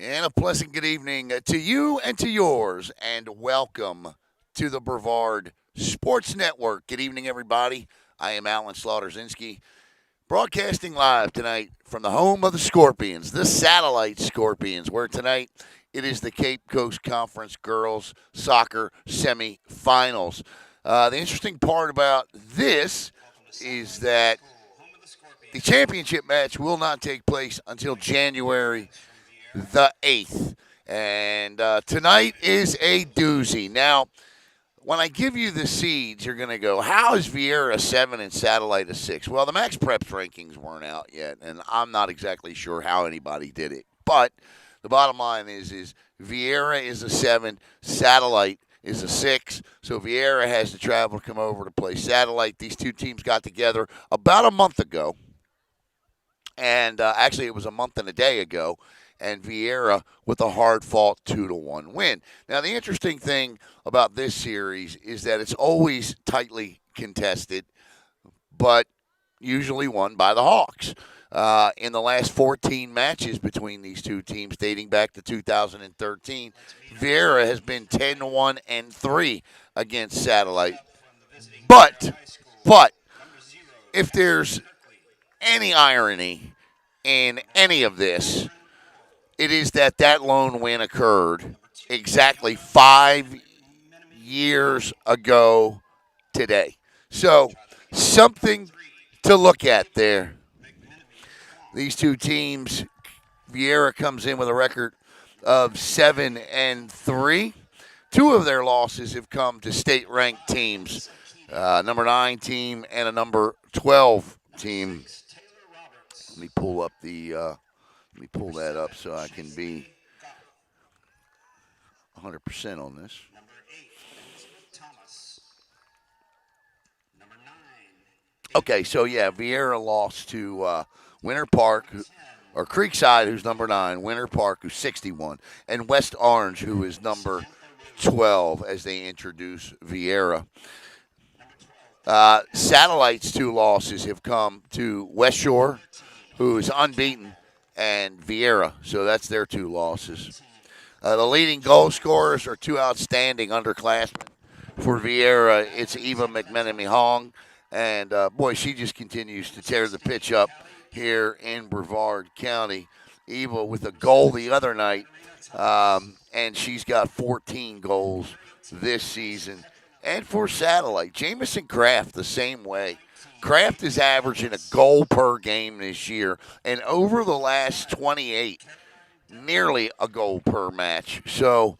And a pleasant good evening to you and to yours, and welcome to the Brevard Sports Network. Good evening, everybody. I am Alan Slaughterzinski, broadcasting live tonight from the home of the Scorpions, the Satellite Scorpions, where tonight it is the Cape Coast Conference Girls Soccer Semifinals. The interesting part about this is that the championship match will not take place until January the 8th. And tonight is a doozy. Now, when I give you the seeds, you're going to go, how is Viera a 7 and Satellite a 6? Well, the Max Preps rankings weren't out yet, and I'm not exactly sure how anybody did it. But the bottom line is Viera is a 7, Satellite is a 6. So Viera has to travel to come over to play Satellite. These two teams got together about a month ago. And actually, it was a month and a day ago, and Viera with a hard-fought 2-1 win. Now, the interesting thing about this series is that it's always tightly contested, but usually won by the Hawks. In the last 14 matches between these two teams, dating back to 2013, Viera has been 10-1 and 3 against Satellite. But if there's any irony in any of this, it is that lone win occurred exactly 5 years ago today. So, something to look at there. These two teams, Viera comes in with a record of 7 and 3. Two of their losses have come to state-ranked teams, number 9 team and a number 12 team. Let me pull up let me pull that up so I can be 100% on this. Okay, so yeah, Viera lost to Winter Park, or Creekside, who's number 9, Winter Park, who's 61, and West Orange, who is number 12, as they introduce Viera. Satellite's 2 losses have come to West Shore, who is unbeaten, and Viera. So that's their 2 losses. The leading goal scorers are 2 outstanding underclassmen for Viera. It's Eva McMenemy Hong, and boy, she just continues to tear the pitch up here in Brevard County. Eva with a goal the other night, and she's got 14 goals this season. And for Satellite, Jamison Kraft the same way. Kraft is averaging a goal per game this year, and over the last 28, nearly a goal per match. So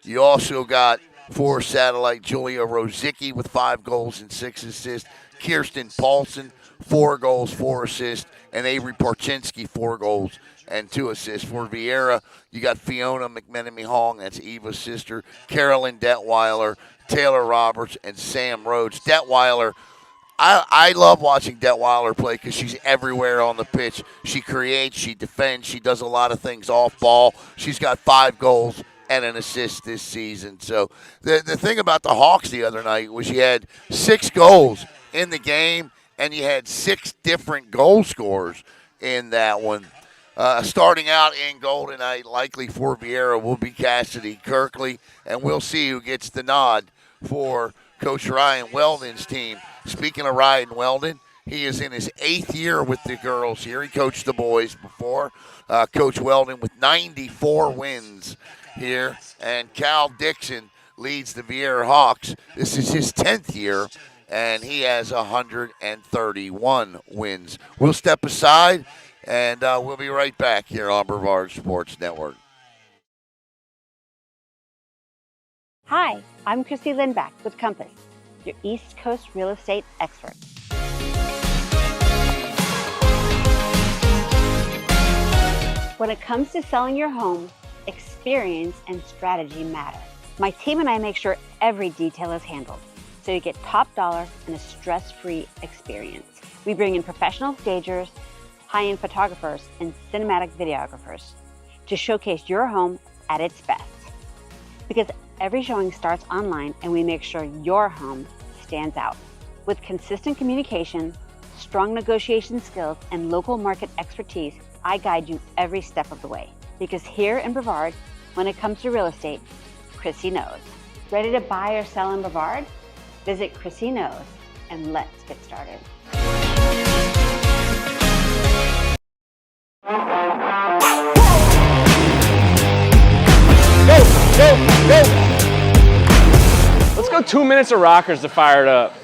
you also got for Satellite, Julia Rosicki with 5 goals and 6 assists, Kirsten Paulson, 4 goals, 4 assists, and Avery Porchinski, 4 goals and 2 assists. For Viera, you got Fiona McMenemy Hong, that's Eva's sister, Carolyn Detweiler, Taylor Roberts, and Sam Rhodes. Detweiler, I love watching Detweiler play because she's everywhere on the pitch. She creates, she defends, she does a lot of things off ball. She's got 5 goals and an assist this season. So the thing about the Hawks the other night was you had 6 goals in the game, and you had 6 different goal scorers in that one. Starting out in goal tonight, likely for Viera, will be Cassidy Kirkley, and we'll see who gets the nod for Coach Ryan Weldon's team. Speaking of Ryan Weldon, he is in his 8th year with the girls here. He coached the boys before. Coach Weldon with 94 wins here, and Cal Dixon leads the Viera Hawks. This is his 10th year, and he has 131 wins. We'll step aside, and we'll be right back here on Brevard Sports Network. Hi, I'm Christy Lindback with Compass, your East Coast real estate expert. When it comes to selling your home, experience and strategy matter. My team and I make sure every detail is handled, so you get top dollar and a stress-free experience. We bring in professional stagers, high-end photographers, and cinematic videographers to showcase your home at its best. Because every showing starts online, and we make sure your home stands out. With consistent communication, strong negotiation skills, and local market expertise, I guide you every step of the way. Because here in Brevard, when it comes to real estate, Chrissy knows. Ready to buy or sell in Brevard? Visit Chrissy Knows and let's get started. Go! Let's go 2 minutes of rockers to fire it up.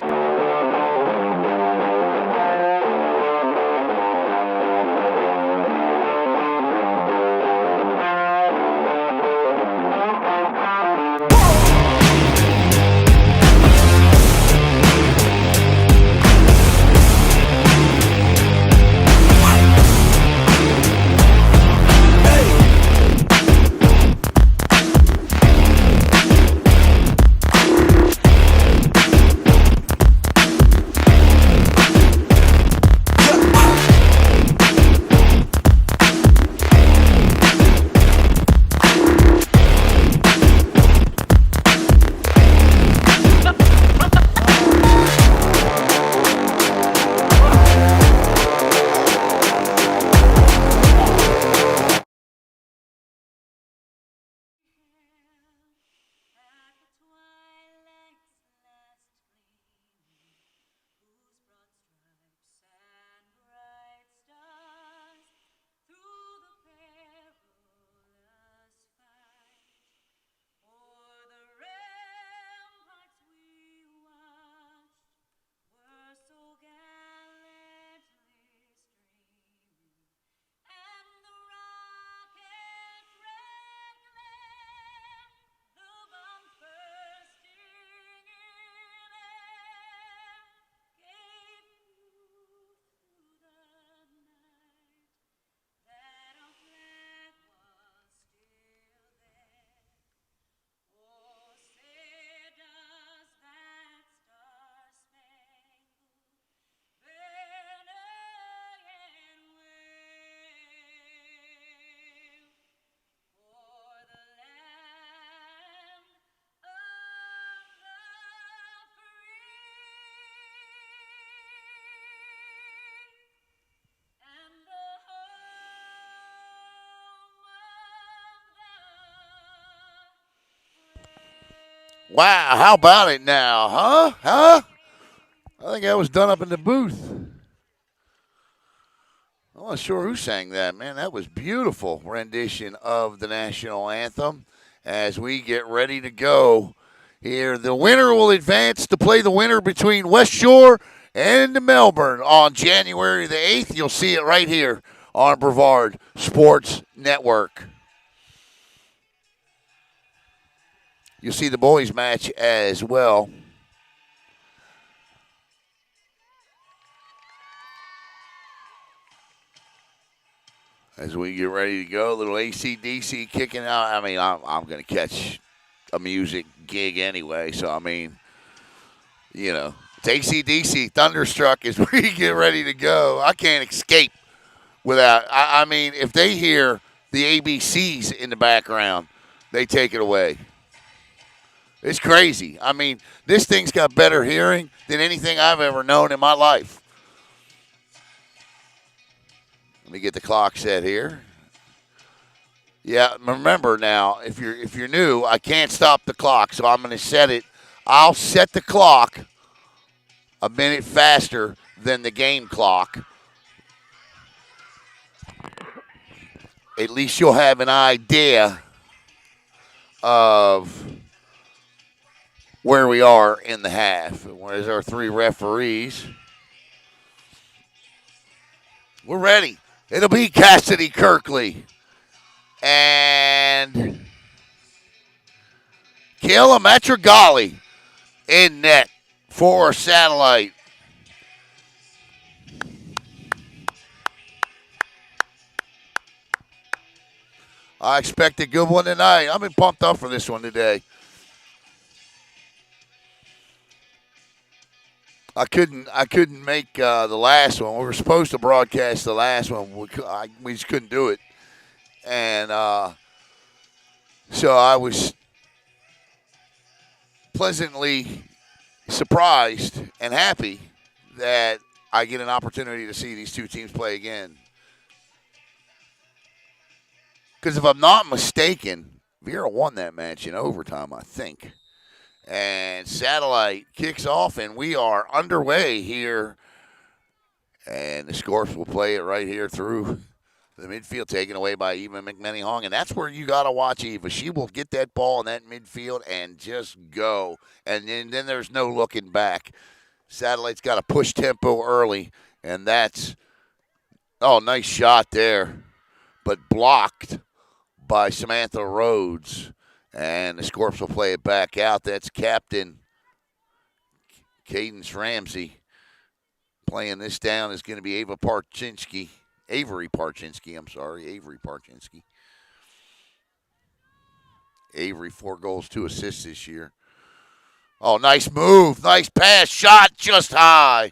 Wow, how about it now, huh? Huh? I think that was done up in the booth. I'm not sure who sang that, man. That was beautiful rendition of the national anthem as we get ready to go here. The winner will advance to play the winner between West Shore and Melbourne on January the 8th. You'll see it right here on Brevard Sports Network. You'll see the boys match as well. As we get ready to go, a little AC/DC kicking out. I mean, I'm going to catch a music gig anyway, so I mean, you know, it's AC/DC Thunderstruck as we get ready to go. I can't escape without. I mean, if they hear the ABCs in the background, they take it away. It's crazy. I mean, this thing's got better hearing than anything I've ever known in my life. Let me get the clock set here. Yeah, remember now, if you're new, I can't stop the clock, so I'm going to set it. I'll set the clock a minute faster than the game clock. At least you'll have an idea of where we are in the half. Where's our three referees? We're ready. It'll be Cassidy Kirkley and Kayla Matrigali in net for Satellite. I expect a good one tonight. I've been pumped up for this one today. I couldn't make the last one. We were supposed to broadcast the last one. We just couldn't do it, and so I was pleasantly surprised and happy that I get an opportunity to see these two teams play again. Because if I'm not mistaken, Viera won that match in overtime, I think. And Satellite kicks off, and we are underway here. And the Scorps will play it right here through the midfield, taken away by Eva McMenny-Hong. And that's where you got to watch Eva. She will get that ball in that midfield and just go. And then there's no looking back. Satellite's got to push tempo early, and that's, nice shot there, but blocked by Samantha Rhodes. And the Scorps will play it back out. That's Captain Cadence Ramsey. Playing this down is going to be Avery Parchinski. Avery 4 goals, 2 assists this year. Oh, nice move. Nice pass. Shot just high.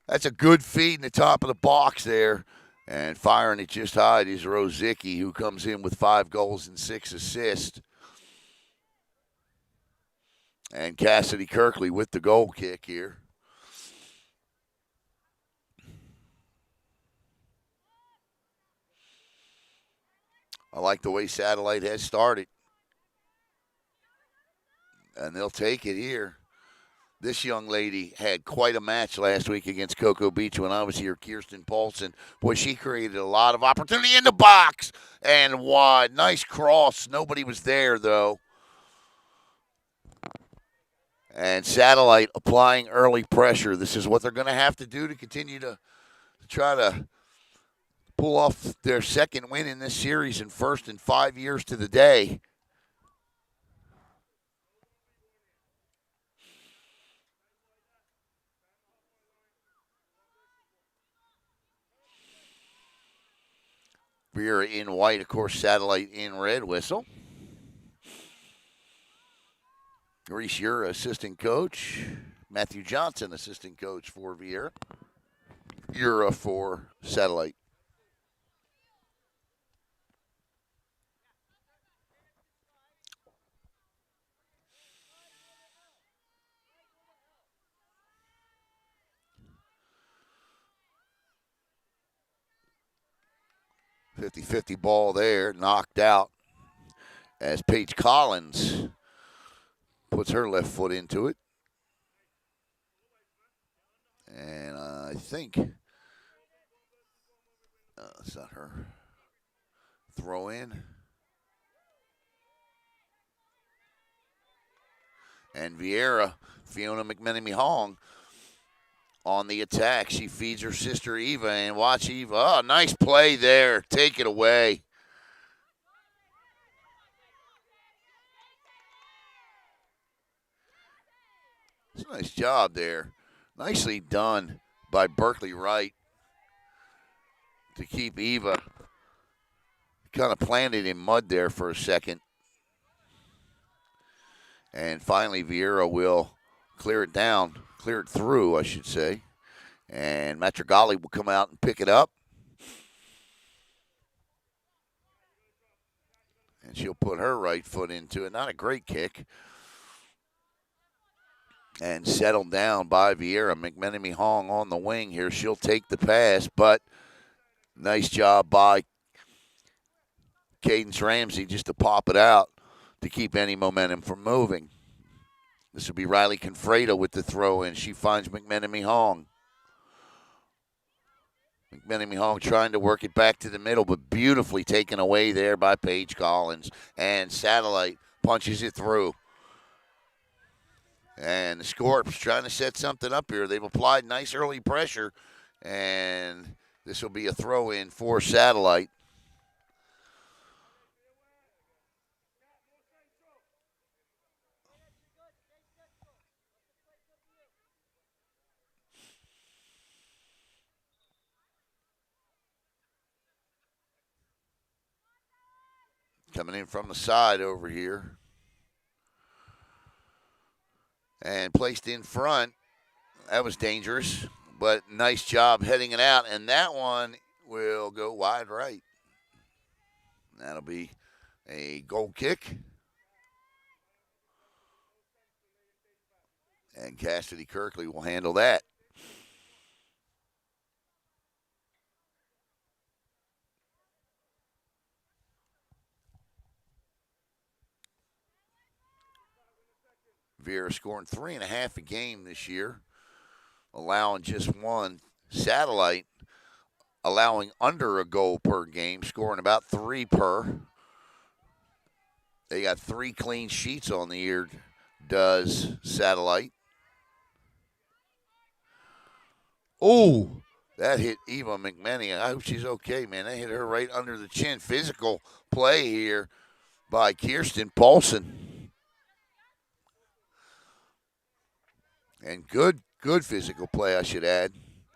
That's a good feed in the top of the box there. And firing it just high is Rozicki, who comes in with 5 goals and 6 assists. And Cassidy Kirkley with the goal kick here. I like the way Satellite has started. And they'll take it here. This young lady had quite a match last week against Cocoa Beach when I was here, Kirsten Paulson. Boy, she created a lot of opportunity in the box and wide. Nice cross. Nobody was there, though. And Satellite applying early pressure. This is what they're going to have to do to continue to try to pull off their second win in this series and first in 5 years to the day. Viera in white, of course, Satellite in red. Whistle. Reese Ura, assistant coach. Matthew Johnson, assistant coach for Viera. Ura for Satellite. .50 ball there, knocked out as Paige Collins puts her left foot into it. And I think it's not her. Throw in. And Viera, Fiona McMenemy-Hong, on the attack. She feeds her sister Eva, and watch Eva. Oh, nice play there. Take it away. It's a nice job there. Nicely done by Berkeley Wright to keep Eva kind of planted in mud there for a second. And finally, Viera will clear it down. Clear it through, I should say. And Matrigali will come out and pick it up. And she'll put her right foot into it. Not a great kick. And settled down by Viera. McMenemy-Hong on the wing here. She'll take the pass, but nice job by Cadence Ramsey just to pop it out to keep any momentum from moving. This will be Riley Confredo with the throw in. She finds McMenemy-Hong. McMenemy-Hong trying to work it back to the middle, but beautifully taken away there by Paige Collins. And Satellite punches it through. And the Scorps trying to set something up here. They've applied nice early pressure, and this will be a throw in for Satellite. Coming in from the side over here. And placed in front. That was dangerous, but nice job heading it out. And that one will go wide right. That'll be a goal kick. And Cassidy Kirkley will handle that. Viera scoring 3.5 a game this year, allowing just one. Satellite allowing under a goal per game, scoring about 3 per. They got 3 clean sheets on the year, does Satellite. Oh, that hit Eva McMenny. I hope she's okay, man. That hit her right under the chin. Physical play here by Kirsten Paulson. And good physical play, I should add.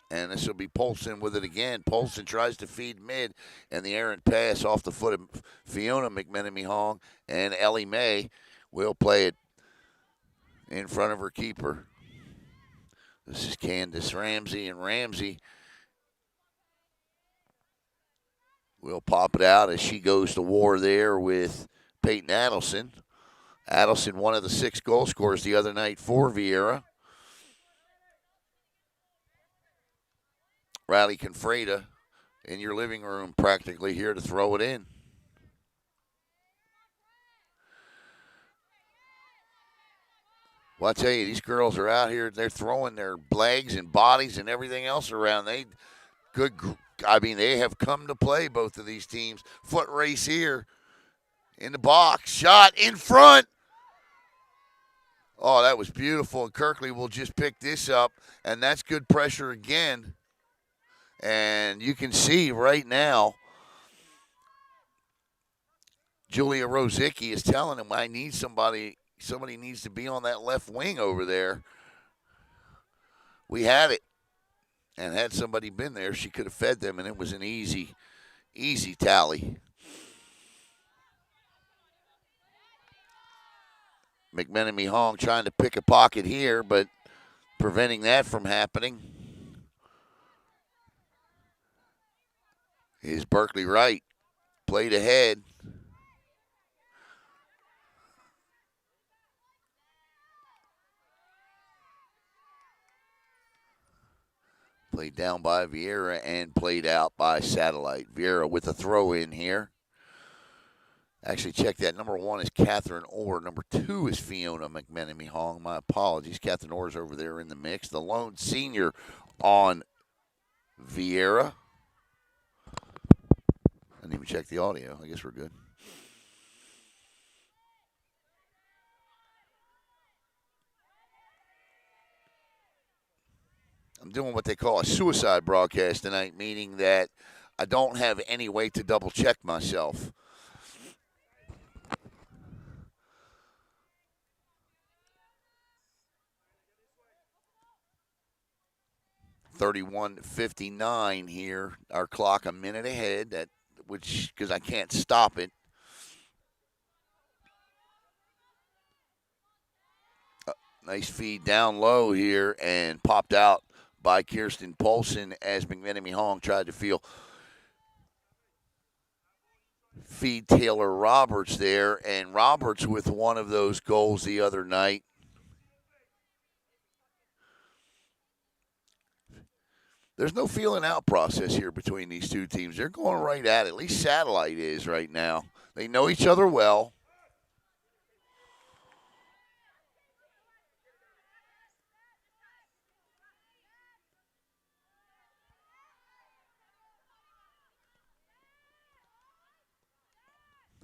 And this will be Polson with it again. Polson tries to feed mid, and the errant pass off the foot of Fiona McMenemy-Hong, and Ellie Mae will play it in front of her keeper. This is Candace Ramsey, and Ramsey will pop it out as she goes to war there with Peyton Adelson. Adelson, one of the 6 goal scorers the other night for Viera. Riley Confreda in your living room practically here to throw it in. Well, I tell you, these girls are out here. They're throwing their legs and bodies and everything else around. They have come to play, both of these teams. Foot race here in the box. Shot in front. Oh, that was beautiful. And Kirkley will just pick this up, and that's good pressure again. And you can see right now, Julia Rosicki is telling him, I need somebody. Somebody needs to be on that left wing over there. We had it. And had somebody been there, she could have fed them, and it was an easy tally. McMenemy-Hong trying to pick a pocket here, but preventing that from happening is Berkeley Wright. Played ahead. Played down by Viera and played out by Satellite. Viera with a throw in here. Actually, check that. Number 1 is Catherine Orr. Number 2 is Fiona McMenemy-Hong. My apologies. Catherine Orr's over there in the mix. The lone senior on Viera. I didn't even check the audio. I guess we're good. I'm doing what they call a suicide broadcast tonight, meaning that I don't have any way to double check myself. $31:59 here. Our clock a minute ahead, because I can't stop it. Nice feed down low here and popped out by Kirsten Paulson as McMenemy-Hong tried to feed Taylor Roberts there. And Roberts with one of those goals the other night. There's no feeling out process here between these two teams. They're going right at it. At least Satellite is right now. They know each other well.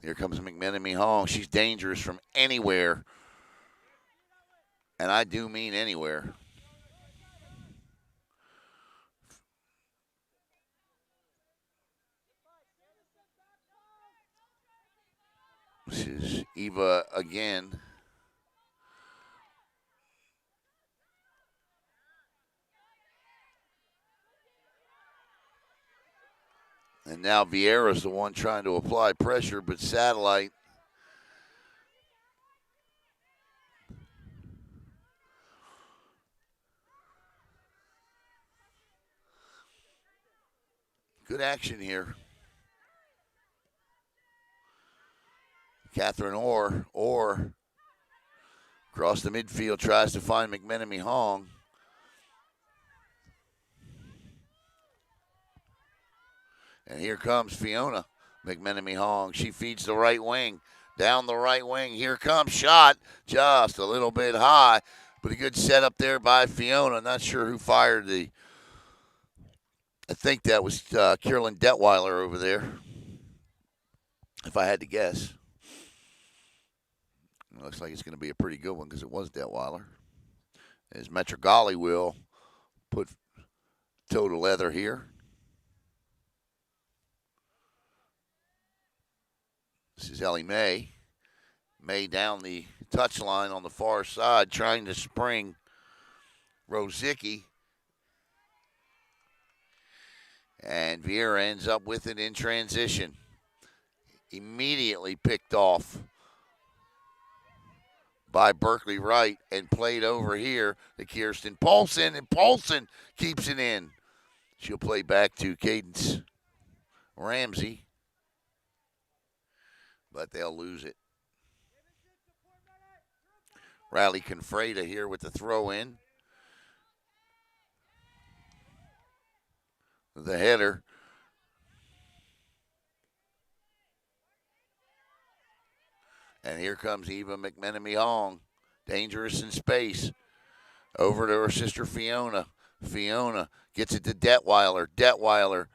Here comes McMenemy-Hong. She's dangerous from anywhere. And I do mean anywhere. This is Eva again. And now Viera's the one trying to apply pressure, but Satellite good action here. Catherine Orr across the midfield tries to find McMenemy-Hong. And here comes Fiona McMenemy-Hong. She feeds the right wing. Down the right wing. Here comes shot. Just a little bit high. But a good setup there by Fiona. Not sure who fired the. I think that was Carolyn Detweiler over there, if I had to guess. It looks like it's going to be a pretty good one because it was Detweiler. As Metrogali will put toe to leather here. This is Ellie Mae. Mae down the touchline on the far side, trying to spring Rosicki. And Viera ends up with it in transition. Immediately picked off by Berkeley Wright and played over here to Kirsten Paulson, and Paulson keeps it in. She'll play back to Cadence Ramsey, but they'll lose it. Riley Confreda here with the throw in. The header. And here comes Eva McMenemy Hong. Dangerous in space. Over to her sister Fiona. Fiona gets it to Detweiler. Detweiler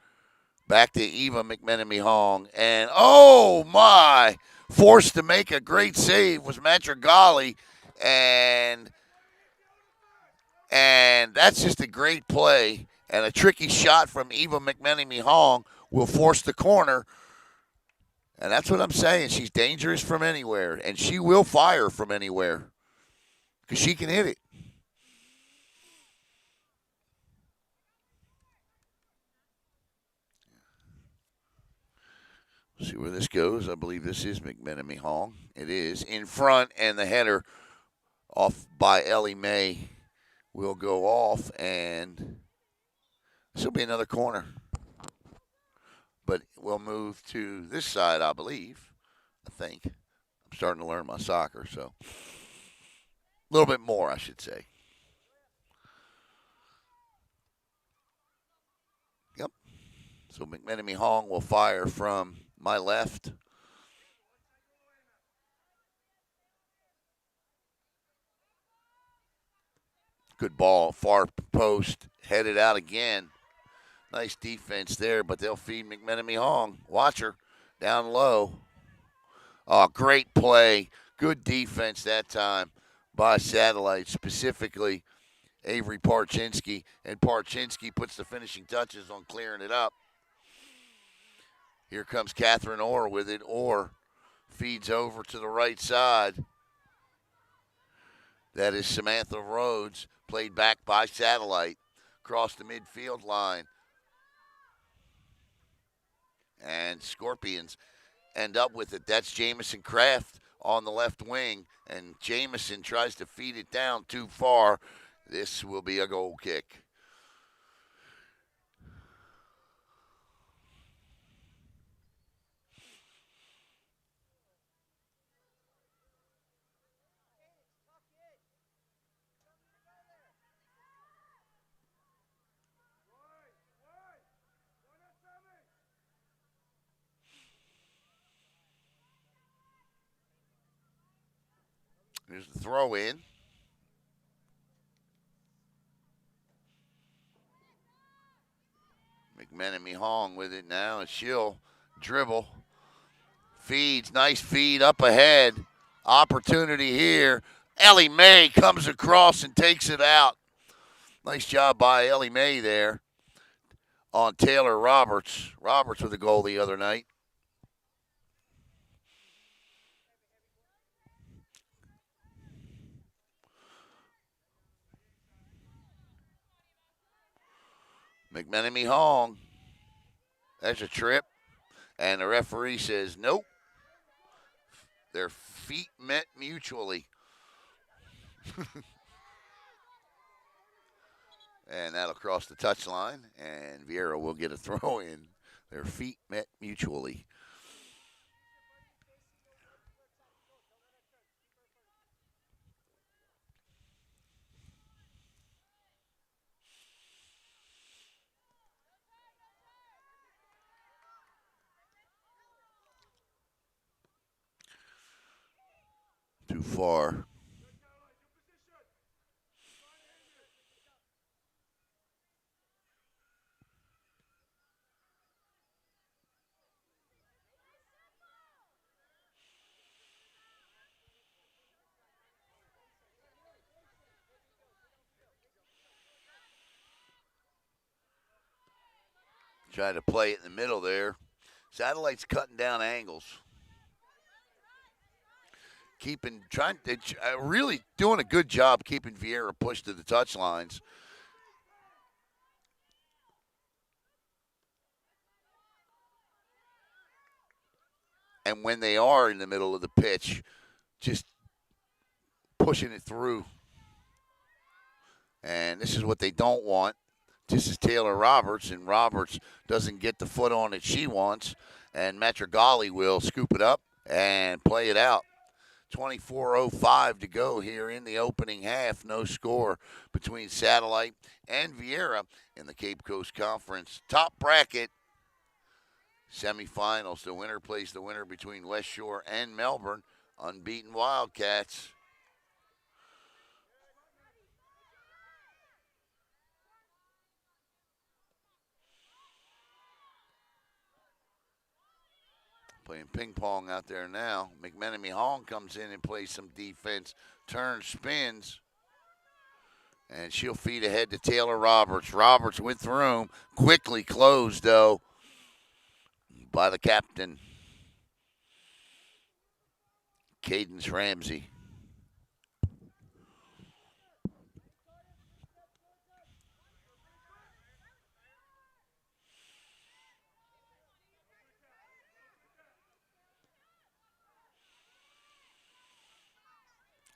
back to Eva McMenemy Hong. And oh my! Forced to make a great save was Matrigali. And that's just a great play. And a tricky shot from Eva McMenemy Hong will force the corner. And that's what I'm saying. She's dangerous from anywhere. And she will fire from anywhere. Because she can hit it. See where this goes. I believe this is McMenemy Hong. It is. In front, and the header off by Ellie Mae will go off. And this will be another corner. But we'll move to this side, I believe. I think. I'm starting to learn my soccer, so a little bit more, I should say. Yep. So McMenemy Hong will fire from my left. Good ball, far post, headed out again. Nice defense there, but they'll feed McMenemy Hong. Watch her down low. Oh, great play. Good defense that time by Satellite, specifically Avery Parchinsky. And Parchinsky puts the finishing touches on clearing it up. Here comes Catherine Orr with it. Orr feeds over to the right side. That is Samantha Rhodes, played back by Satellite. Across the midfield line. And Scorpions end up with it. That's Jamison Kraft on the left wing. And Jamison tries to feed it down too far. This will be a goal kick. Here's the throw in. McMenemy Hong with it now, and she'll dribble. Feeds, nice feed up ahead. Opportunity here. Ellie Mae comes across and takes it out. Nice job by Ellie Mae there on Taylor Roberts. Roberts with a goal the other night. McMenemy Hong. There's a trip. And the referee says, nope. Their feet met mutually. And that'll cross the touchline. And Viera will get a throw in. Their feet met mutually. too far. Try to play it in the middle there. Satellite's cutting down angles. Really doing a good job keeping Viera pushed to the touch lines. And when they are in the middle of the pitch, just pushing it through. And this is what they don't want. This is Taylor Roberts, and Roberts doesn't get the foot on it she wants. And Matrigali will scoop it up and play it out. 24:05 to go here in the opening half. No score between Satellite and Viera in the Cape Coast Conference top bracket semifinals. The winner plays the winner between West Shore and Melbourne. Unbeaten Wildcats. Playing ping pong out there now. McMenemy Hong comes in and plays some defense. Turns, spins. And she'll feed ahead to Taylor Roberts. Roberts with room. Quickly closed, though, by the captain, Cadence Ramsey.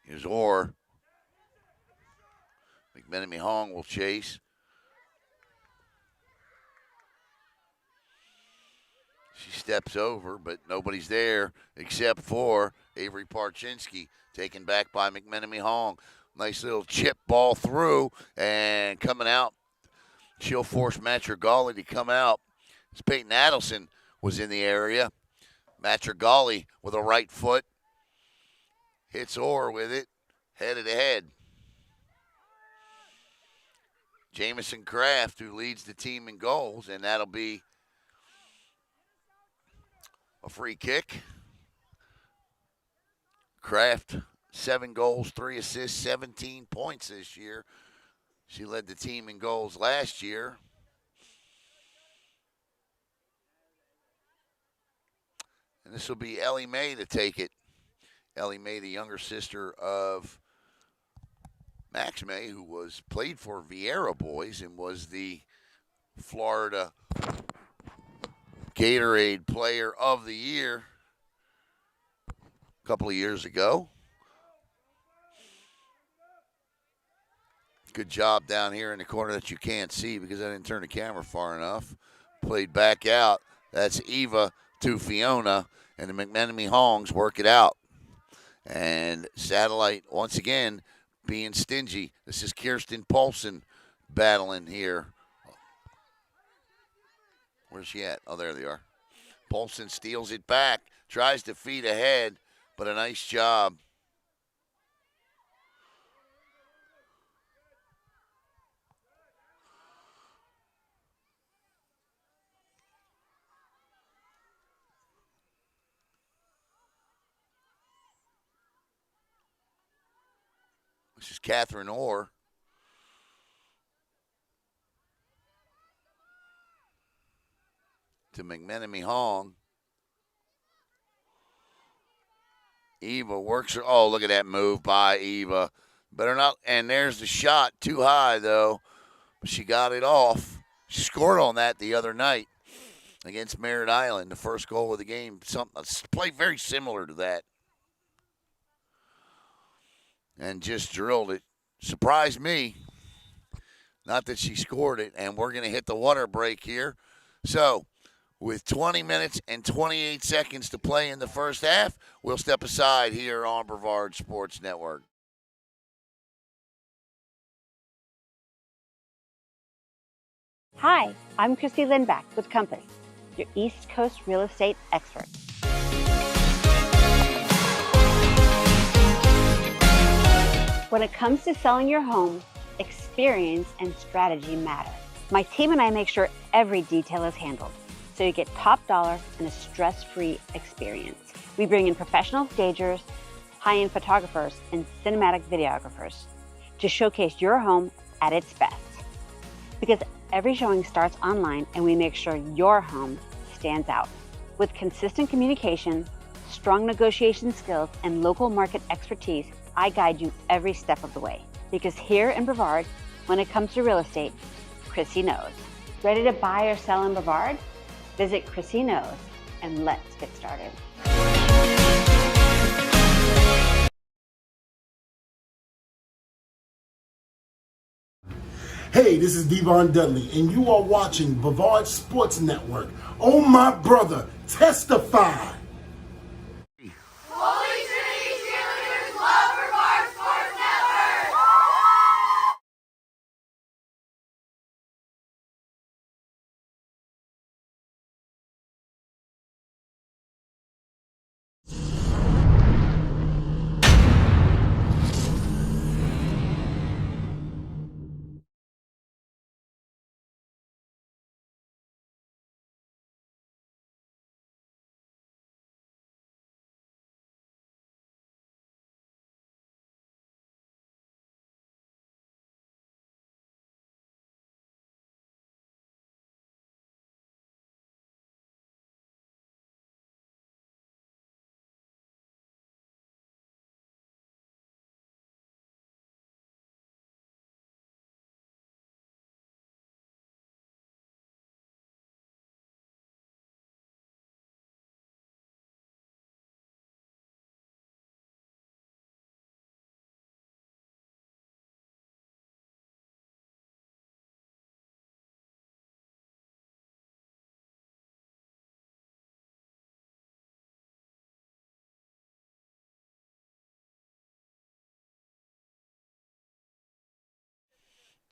Here's Orr. McMenemy Hong will chase. She steps over, but nobody's there except for Avery Parchinsky, taken back by McMenemy Hong. Nice little chip ball through, and coming out, she'll force Matrigali to come out. As Peyton Adelson was in the area. Matrigali with a right foot. Hits Orr with it, headed ahead. Jamison Kraft, who leads the team in goals, and that'll be a free kick. Kraft, 7 goals, 3 assists, 17 points this year. She led the team in goals last year. And this will be Ellie Mae to take it. Ellie Mae, the younger sister of Max May, who played for Viera boys and was the Florida Gatorade Player of the Year a couple of years ago. Good job down here in the corner that you can't see because I didn't turn the camera far enough. Played back out. That's Eva to Fiona, and the McMenemy Hongs work it out. And Satellite, once again, being stingy. This is Kirsten Paulson battling here. Where's she at? Oh, there they are. Paulson steals it back, tries to feed ahead, but a nice job. This is Catherine Orr. To McMenemy Hong. Eva works her. Oh, look at that move by Eva. Better not. And there's the shot. Too high, though. But she got it off. She scored on that the other night against Merritt Island, the first goal of the game. Something play very similar to that. And just drilled it. Surprised me. Not that she scored it. And we're going to hit the water break here. So, with 20 minutes and 28 seconds to play in the first half, we'll step aside here on Brevard Sports Network. Hi, I'm Christy Lindback with Compass, your East Coast real estate expert. When it comes to selling your home, experience and strategy matter. My team and I make sure every detail is handled, so you get top dollar and a stress-free experience. We bring in professional stagers, high-end photographers, and cinematic videographers to showcase your home at its best. Because every showing starts online and we make sure your home stands out. With consistent communication, strong negotiation skills, and local market expertise, I guide you every step of the way. Because here in Brevard, when it comes to real estate, Chrissy knows. Ready to buy or sell in Brevard? Visit Chrissy Knows and let's get started. Hey, this is Devon Dudley, and you are watching Brevard Sports Network. Oh, my brother, testify. Holy Trinity Cheerleaders love Brevard Sports Network!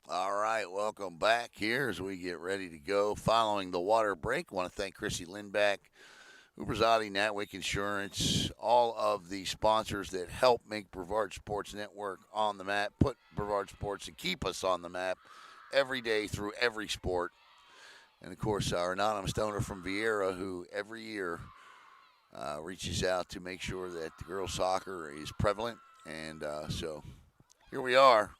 All right, welcome back here as we get ready to go. Following the water break, I want to thank Chrissy Lindback, Uberzati, Natwick Insurance, all of the sponsors that help make Brevard Sports Network on the map, put Brevard Sports and keep us on the map every day through every sport. And, of course, our anonymous donor from Viera, who every year reaches out to make sure that the girls' soccer is prevalent. And so here we are.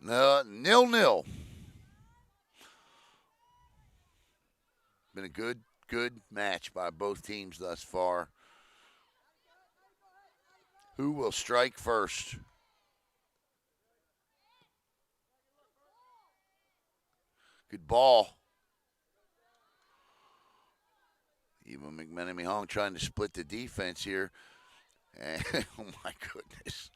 No, 0-0. Been a good match by both teams thus far. Who will strike first? Good ball. Even McMenemy Hong trying to split the defense here. And, oh, my goodness.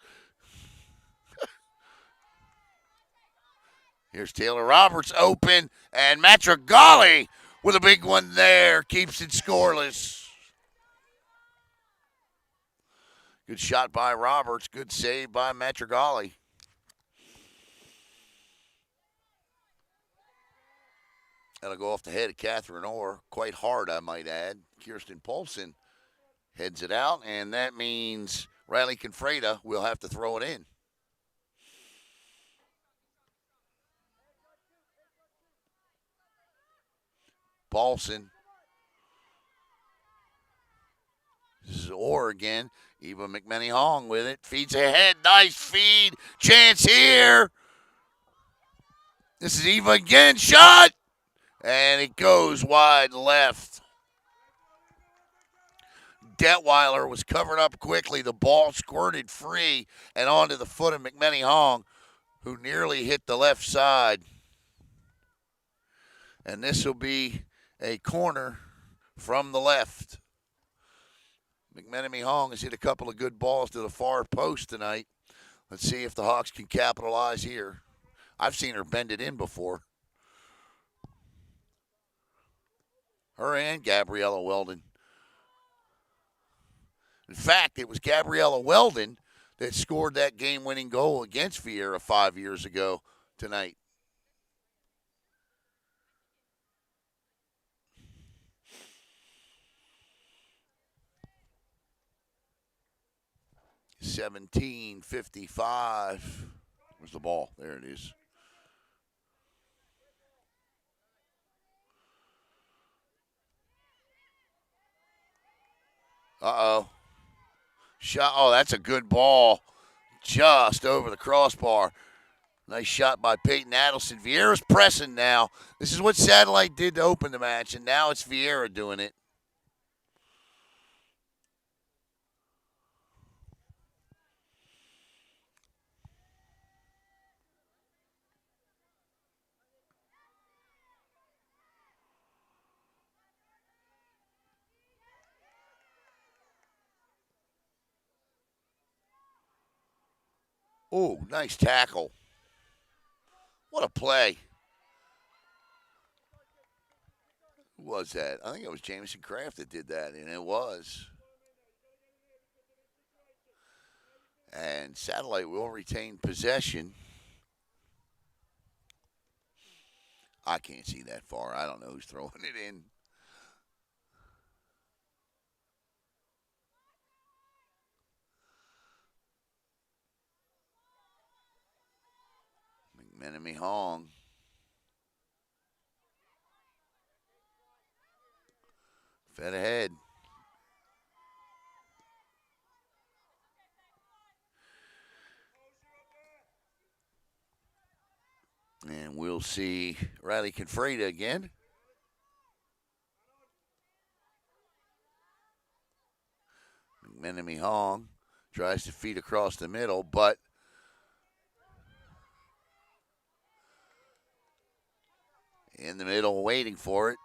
Here's Taylor Roberts open, and Matrigali with a big one there. Keeps it scoreless. Good shot by Roberts. Good save by Matrigali. That'll go off the head of Catherine Orr. Quite hard, I might add. Kirsten Polson heads it out, and that means Riley Confreda will have to throw it in. Paulson. This is Orr again. Eva McMenny Hong with it. Feeds ahead. Nice feed. Chance here. This is Eva again. Shot. And it goes wide left. Detweiler was covered up quickly. The ball squirted free and onto the foot of McMenny Hong, who nearly hit the left side. And this will be a corner from the left. McMenemy Hong has hit a couple of good balls to the far post tonight. Let's see if the Hawks can capitalize here. I've seen her bend it in before. Her and Gabriella Weldon. In fact, it was Gabriella Weldon that scored that game-winning goal against Viera 5 years ago tonight. 17:55. Where's the ball? There it is. Uh-oh. Shot. Oh, that's a good ball. Just over the crossbar. Nice shot by Peyton Adelson. Viera's pressing now. This is what Satellite did to open the match, and now it's Viera doing it. Oh, nice tackle. What a play. Who was that? I think it was Jamison Kraft that did that, and it was. And Satellite will retain possession. I can't see that far. I don't know who's throwing it in. McMenemy Hong. Fed ahead. And we'll see Riley Confreda again. McMenemy Hong tries to feed across the middle, but in the middle waiting for it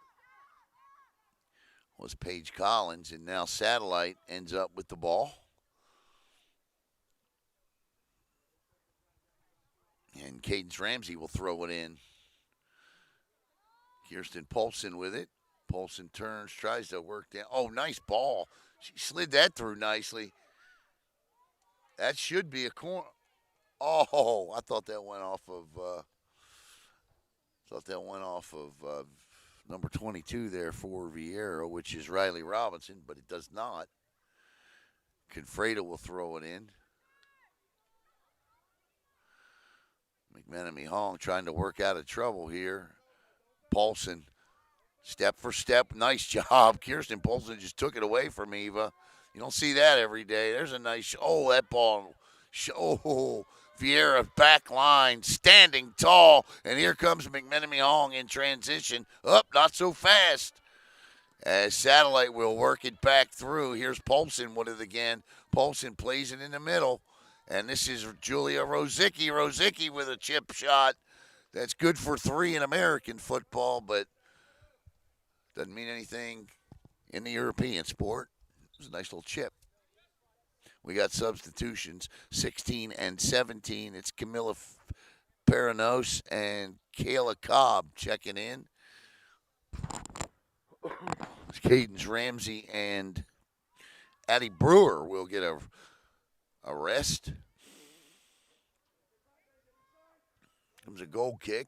was Paige Collins, and now Satellite ends up with the ball. And Cadence Ramsey will throw it in. Kirsten Polson with it. Polson turns, tries to work down. Oh, nice ball. She slid that through nicely. That should be a corner. Oh, I thought that went off of. Number 22 there for Viera, which is Riley Robinson, but it does not. Confreda will throw it in. McMenemy Hong trying to work out of trouble here. Paulson, step for step, nice job. Kirsten Paulson just took it away from Eva. You don't see that every day. There's a nice, that ball. Oh, Viera back line, standing tall. And here comes McMenemy Hong in transition. Up, not so fast. As Satellite will work it back through. Here's Paulson with it again. Paulson plays it in the middle. And this is Julia Rosicki. Rosicki with a chip shot. That's good for 3 in American football, but doesn't mean anything in the European sport. It was a nice little chip. We got substitutions, 16 and 17. It's Camilla Paranos and Kayla Cobb checking in. Cadence Ramsey and Addie Brewer will get a rest. Comes a goal kick.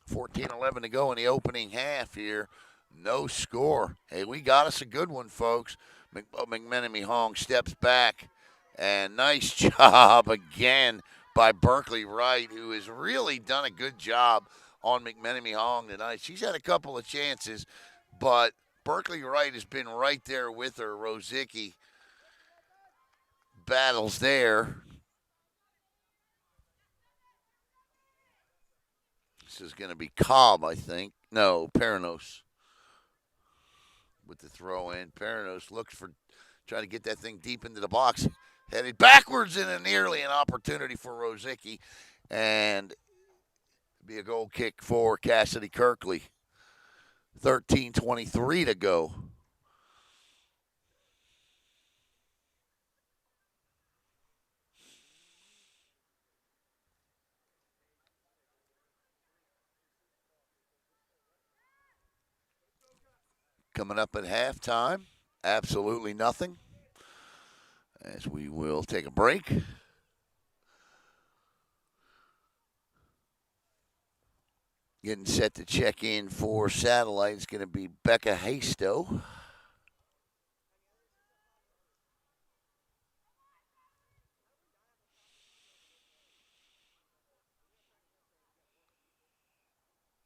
$14-11 to go in the opening half here. No score. Hey, we got us a good one, folks. McMenemy Hong steps back. And nice job again by Berkeley Wright, who has really done a good job on McMenemy Hong tonight. She's had a couple of chances, but Berkeley Wright has been right there with her. Rosicki battles there. This is going to be Cobb, I think. No, Paranos with the throw in. Paranos looks for trying to get that thing deep into the box. Headed backwards and nearly an opportunity for Rosicki. And be a goal kick for Cassidy Kirkley. 13:23 to go. Coming up at halftime, absolutely nothing. As we will take a break. Getting set to check in for Satellite is going to be Becca Hasto.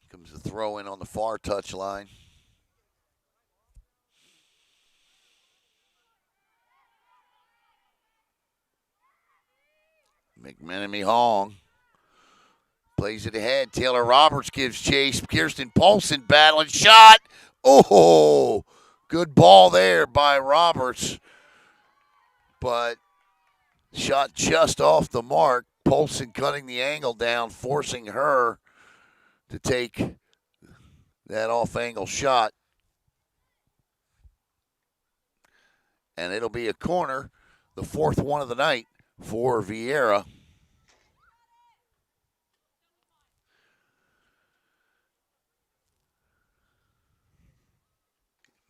Comes the throw in on the far touchline. McMenemy Hong plays it ahead. Taylor Roberts gives chase. Kirsten Paulson battling. Shot. Oh, good ball there by Roberts. But shot just off the mark. Paulson cutting the angle down, forcing her to take that off-angle shot. And it'll be a corner, the fourth one of the night for Viera.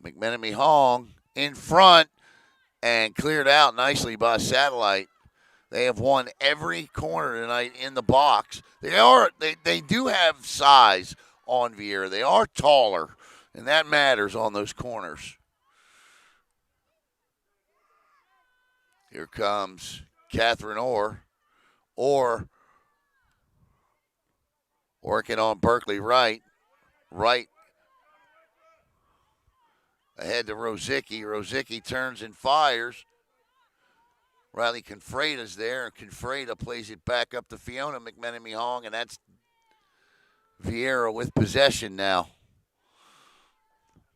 McMenemy Hong in front and cleared out nicely by Satellite. They have won every corner tonight in the box. They do have size on Viera. They are taller, and that matters on those corners. Here comes Catherine Orr. Orr working on Berkeley Wright. Wright ahead to Rosicki. Rosicki turns and fires. Riley Confreda's there, and Confreda plays it back up to Fiona McMenemy Hong, and that's Viera with possession now.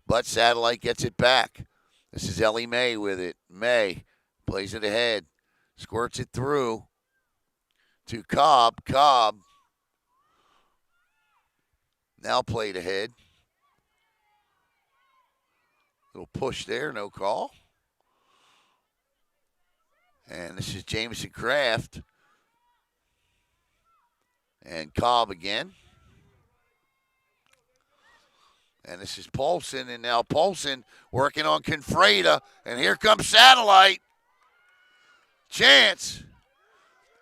But Satellite gets it back. This is Ellie May with it. May plays it ahead, squirts it through to Cobb. Cobb now played ahead. Little push there, no call. And this is Jamison Kraft. And Cobb again. And this is Paulson. And now Paulson working on Confreda. And here comes Satellite. Chance.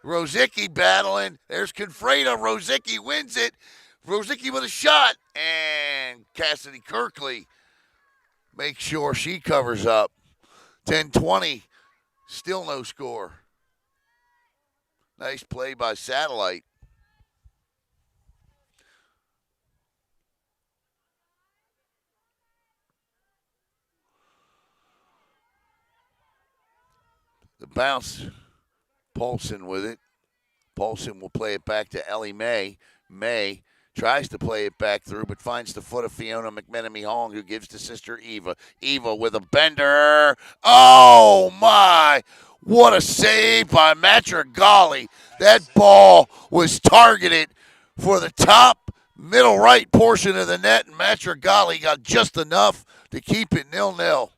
Rosicki battling. There's Confreda. Rosicki wins it. Rosicki with a shot. And Cassidy Kirkley makes sure she covers up. 10-20. Still no score. Nice play by Satellite. The bounce. Paulson with it. Paulson will play it back to Ellie May. May tries to play it back through, but finds the foot of Fiona McMenemy Hong, who gives to sister Eva. Eva with a bender. Oh, my. What a save by Matrigali. That ball was targeted for the top middle right portion of the net, and Matrigali got just enough to keep it 0-0.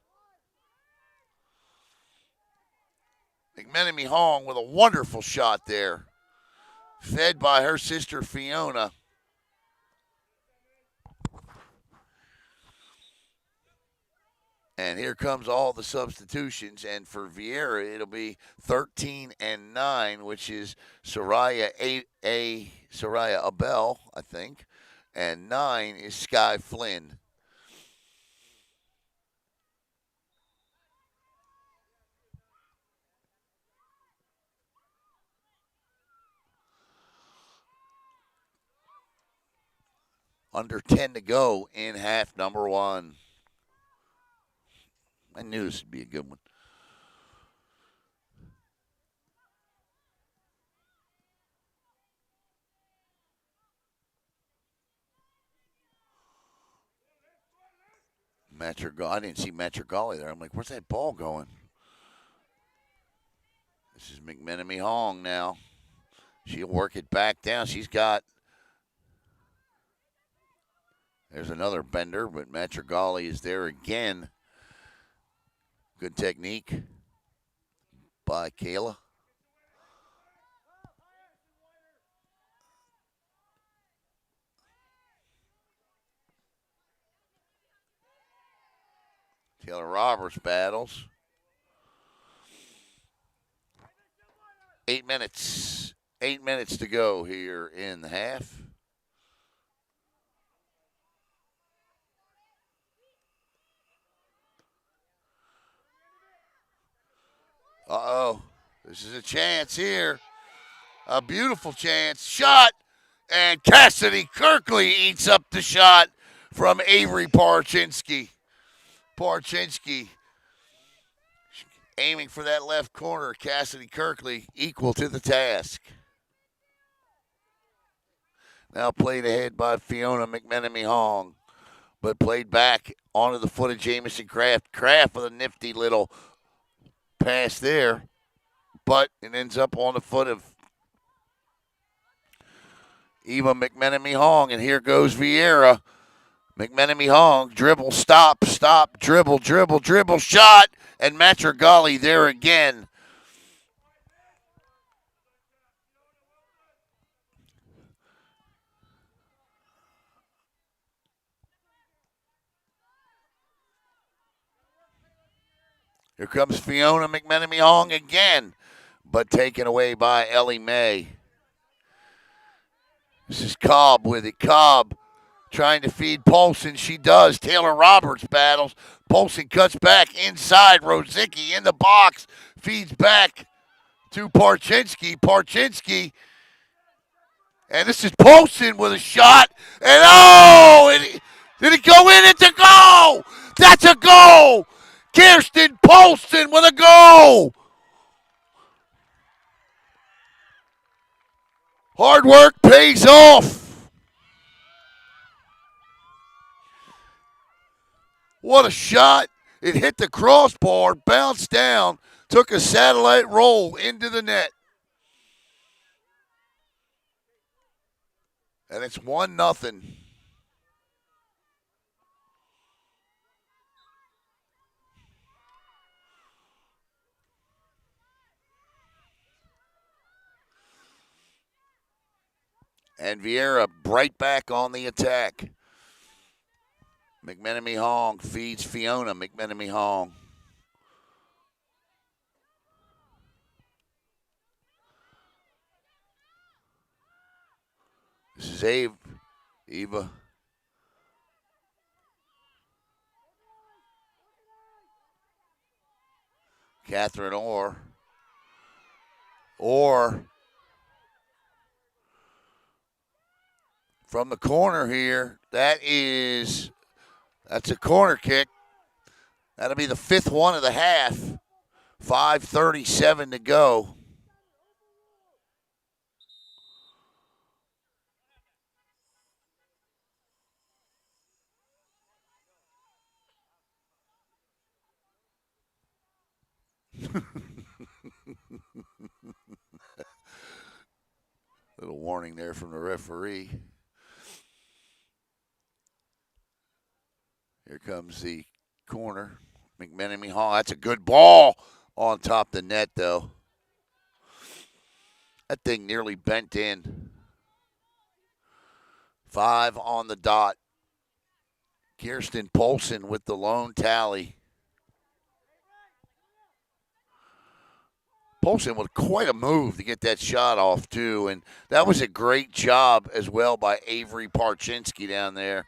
McMenemy Hong with a wonderful shot there, fed by her sister Fiona. And here comes all the substitutions. And for Viera, it'll be 13-9, which is Soraya Abel, I think. And 9 is Sky Flynn. Under 10 to go in half number one. I knew this would be a good one. I didn't see Matrigali there. I'm like, where's that ball going? This is McMenemy Hong now. She'll work it back down. There's another bender, but Matrigali is there again. Good technique by Kayla. Taylor Roberts battles. 8 minutes. 8 minutes to go here in the half. Uh-oh. This is a chance here. A beautiful chance. Shot. And Cassidy Kirkley eats up the shot from Avery Parchinski. Parchinski aiming for that left corner. Cassidy Kirkley equal to the task. Now played ahead by Fiona McMenemy Hong, but played back onto the foot of Jamison Kraft. Kraft with a nifty little pass there, but it ends up on the foot of Eva McMenemy Hong, and here goes Viera. McMenemy Hong, dribble, stop, dribble, shot, and Matragali there again. Here comes Fiona McMenemy Hong again, but taken away by Ellie Mae. This is Cobb with it. Cobb trying to feed Polson. She does. Taylor Roberts battles. Polson cuts back inside. Rosicki in the box. Feeds back to Parchinski. Parchinski. And this is Polson with a shot. And did it go in? It's a goal. That's a goal. Kirsten Polson with a goal. Hard work pays off. What a shot. It hit the crossbar, bounced down, took a satellite roll into the net. And it's 1-0. And Viera right back on the attack. McMenemy Hong feeds Fiona McMenemy Hong. This is Eva. Catherine Orr. From the corner here, that's a corner kick. That'll be the fifth one of the half. 5:37 to go. Little warning there from the referee. Here comes the corner. McMenemy Hall. That's a good ball on top of the net, though. That thing nearly bent in. 5 on the dot. Kirsten Polson with the lone tally. Polson with quite a move to get that shot off, too. And that was a great job as well by Avery Parchinski down there.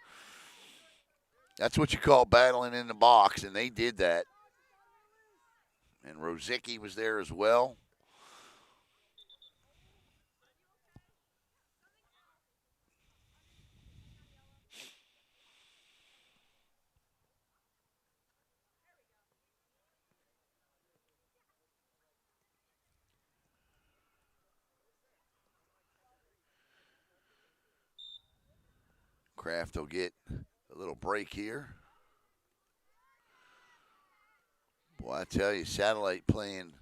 That's what you call battling in the box, and they did that. And Rosicki was there as well. Kraft will get a little break here. Boy, I tell you, Satellite playing.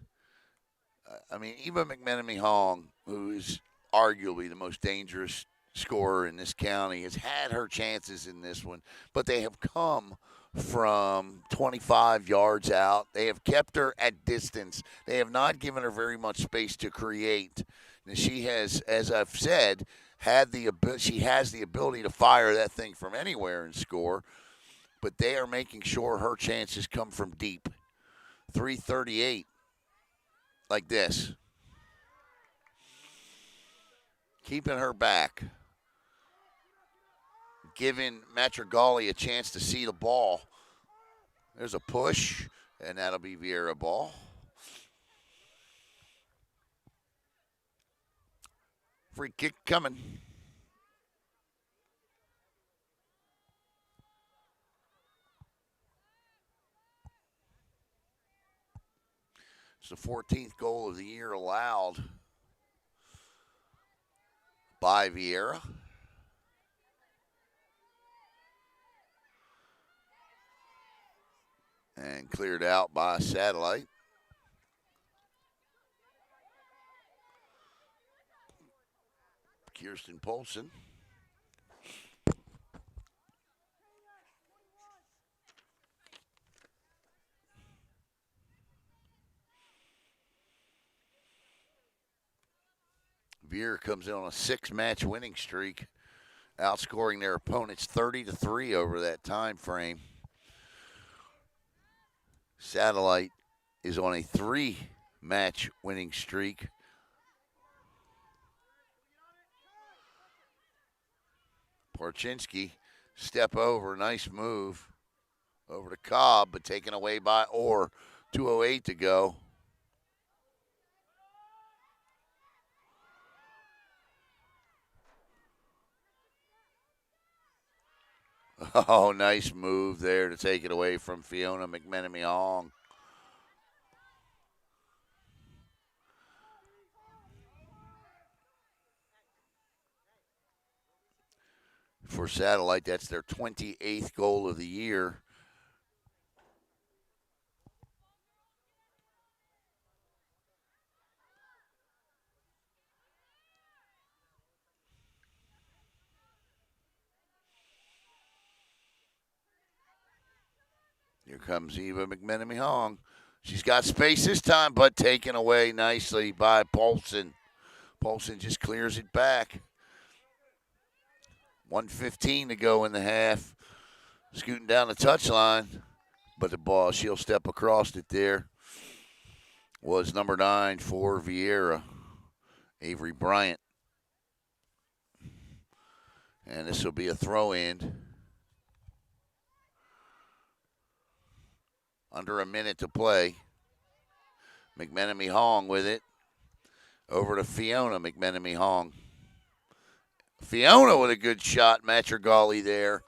Eva McMenemy Hong, who is arguably the most dangerous scorer in this county, has had her chances in this one, but they have come from 25 yards out. They have kept her at distance. They have not given her very much space to create. And she has, as I've said, she has the ability to fire that thing from anywhere and score, but they are making sure her chances come from deep. 3:38, like this. Keeping her back. Giving Matragali a chance to see the ball. There's a push, and that'll be Viera ball. Free kick coming. It's the 14th goal of the year allowed by Viera. And cleared out by Satellite. Kirsten Polson. Viera comes in on a 6-match winning streak, outscoring their opponents 30-3 over that time frame. Satellite is on a 3-match winning streak. Parchinski, step over, nice move. Over to Cobb, but taken away by Orr. 2:08 to go. Oh, nice move there to take it away from Fiona McMenemy-Hong. For Satellite, that's their 28th goal of the year. Here comes Eva McMenemy-Hong. She's got space this time, but taken away nicely by Polson. Polson just clears it back. 1:15 to go in the half. Scooting down the touchline, but the ball, she'll step across it there. Was number 9 for Viera, Avery Bryant. And this will be a throw-in. Under a minute to play. McMenemy-Hong with it. Over to Fiona McMenemy-Hong. Fiona with a good shot, Matrigali there.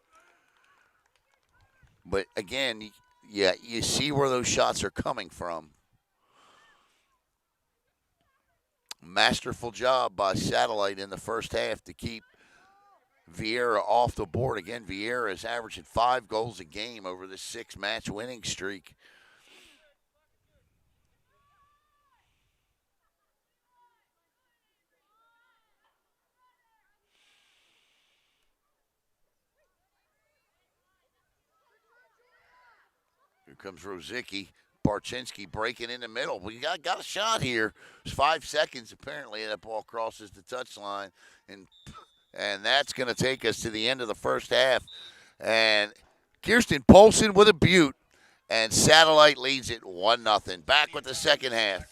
But again, yeah, you see where those shots are coming from. Masterful job by Satellite in the first half to keep Viera off the board. Again, Viera is averaging 5 goals a game over this 6-match winning streak. Here comes Rosicki. Barchinski breaking in the middle. We got a shot here. It's 5 seconds apparently, and that ball crosses the touchline, and that's going to take us to the end of the first half. And Kirsten Polson with a beaut, and Satellite leads it 1-0. Back with the second half.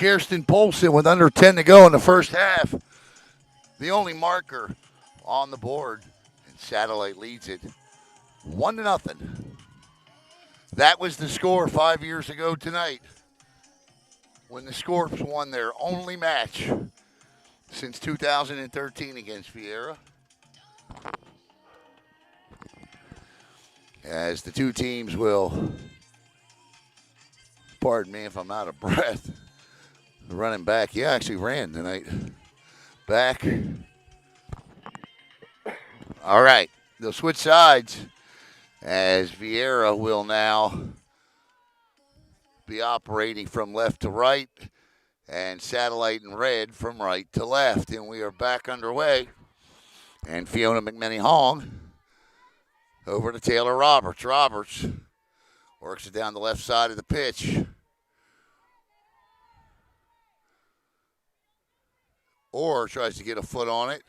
Kirsten Polson with under 10 to go in the first half. The only marker on the board, and Satellite leads it 1-0. That was the score 5 years ago tonight when the Scorps won their only match since 2013 against Viera. As the two teams will, pardon me if I'm out of breath, running back. Yeah, actually ran tonight. Back. All right, they'll switch sides as Viera will now be operating from left to right and Satellite and Red from right to left. And we are back underway. And Fiona McMenny-Hong over to Taylor Roberts. Roberts works it down the left side of the pitch. Or tries to get a foot on it.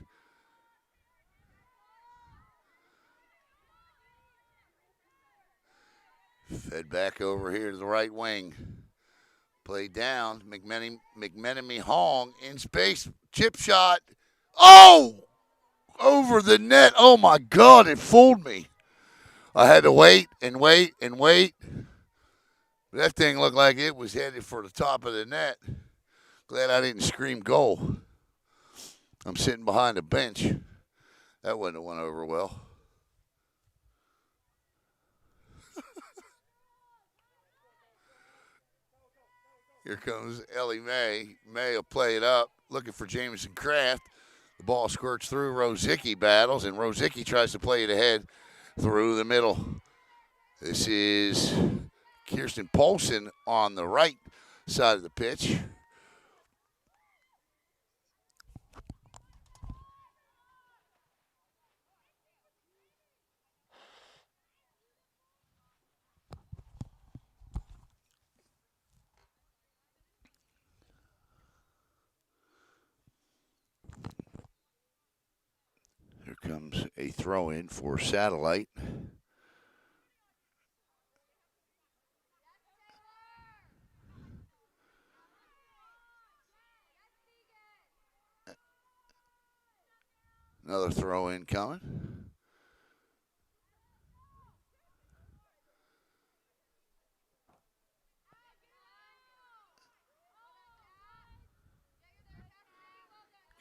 Fed back over here to the right wing. Played down. McMenemy-Hong in space. Chip shot. Oh! Over the net. Oh, my God. It fooled me. I had to wait and wait and wait. That thing looked like it was headed for the top of the net. Glad I didn't scream goal. I'm sitting behind a bench. That wouldn't have went over well. Here comes Ellie May. May will play it up, looking for Jameson Kraft. The ball squirts through. Rosicki battles, and Rosicki tries to play it ahead through the middle. This is Kirsten Polson on the right side of the pitch. Here comes a throw-in for Satellite. Another throw-in coming.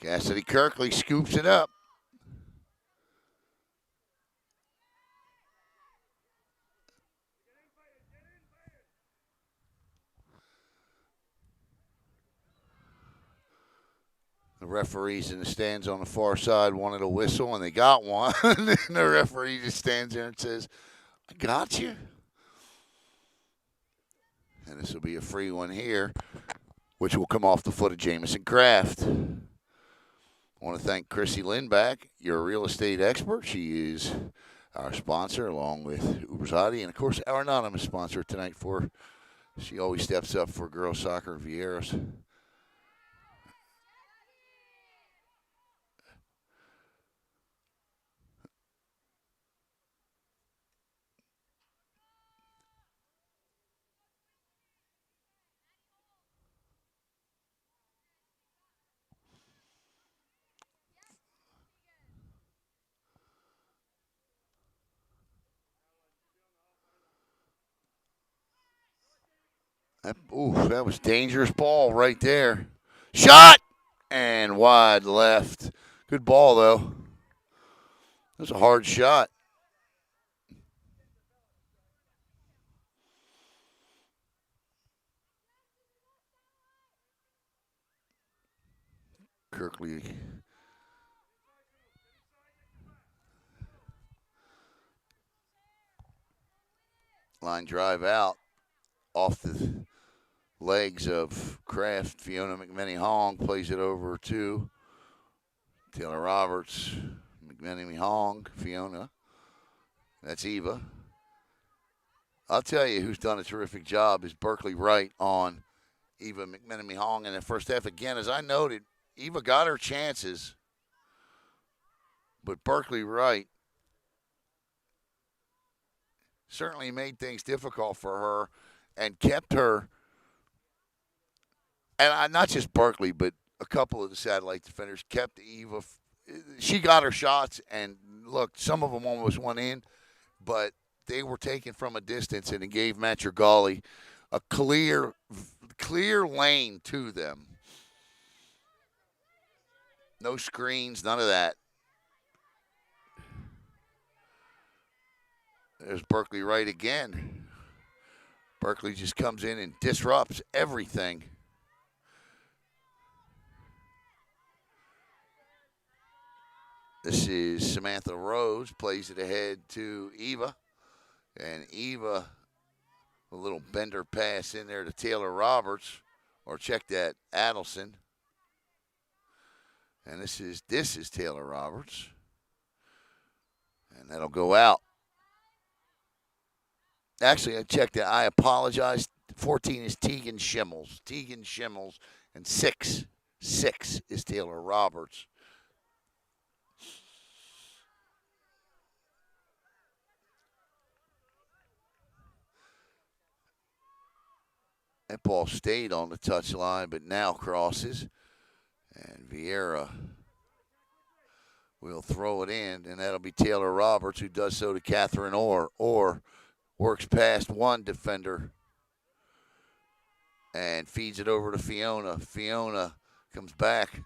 Cassidy Kirkley scoops it up. The referees in the stands on the far side wanted a whistle, and they got one. And the referee just stands there and says, I got you. And this will be a free one here, which will come off the foot of Jameson Kraft. I want to thank Chrissy Lindback, your real estate expert. She is our sponsor, along with Uberzati, and, of course, our anonymous sponsor tonight. She always steps up for girls soccer, Viera's. That was dangerous ball right there. Shot! And wide left. Good ball, though. That was a hard shot. Kirkley. Line drive out off the legs of Kraft. Fiona McMenny-Hong plays it over to Taylor Roberts. McMenny-Hong, Fiona. That's Eva. I'll tell you who's done a terrific job is Berkeley Wright on Eva McMenemy-Hong in the first half. Again, as I noted, Eva got her chances, but Berkeley Wright certainly made things difficult for her and kept her and not just Berkeley, but a couple of the satellite defenders kept Eva. She got her shots, and look, some of them almost went in, but they were taken from a distance, and it gave Matrogali a clear lane to them. No screens, none of that. There's Berkeley right again. Berkeley just comes in and disrupts everything. This is Samantha Rhodes, plays it ahead to Eva. And Eva, a little bender pass in there to Taylor Roberts. Or check that, Adelson. And this is Taylor Roberts. And that'll go out. Actually, I checked that. I apologize. 14 is Tegan Schimmels. And 6 is Taylor Roberts. That ball stayed on the touchline, but now crosses. And Viera will throw it in, and that'll be Taylor Roberts, who does so to Catherine Orr. Orr works past one defender and feeds it over to Fiona. Fiona comes back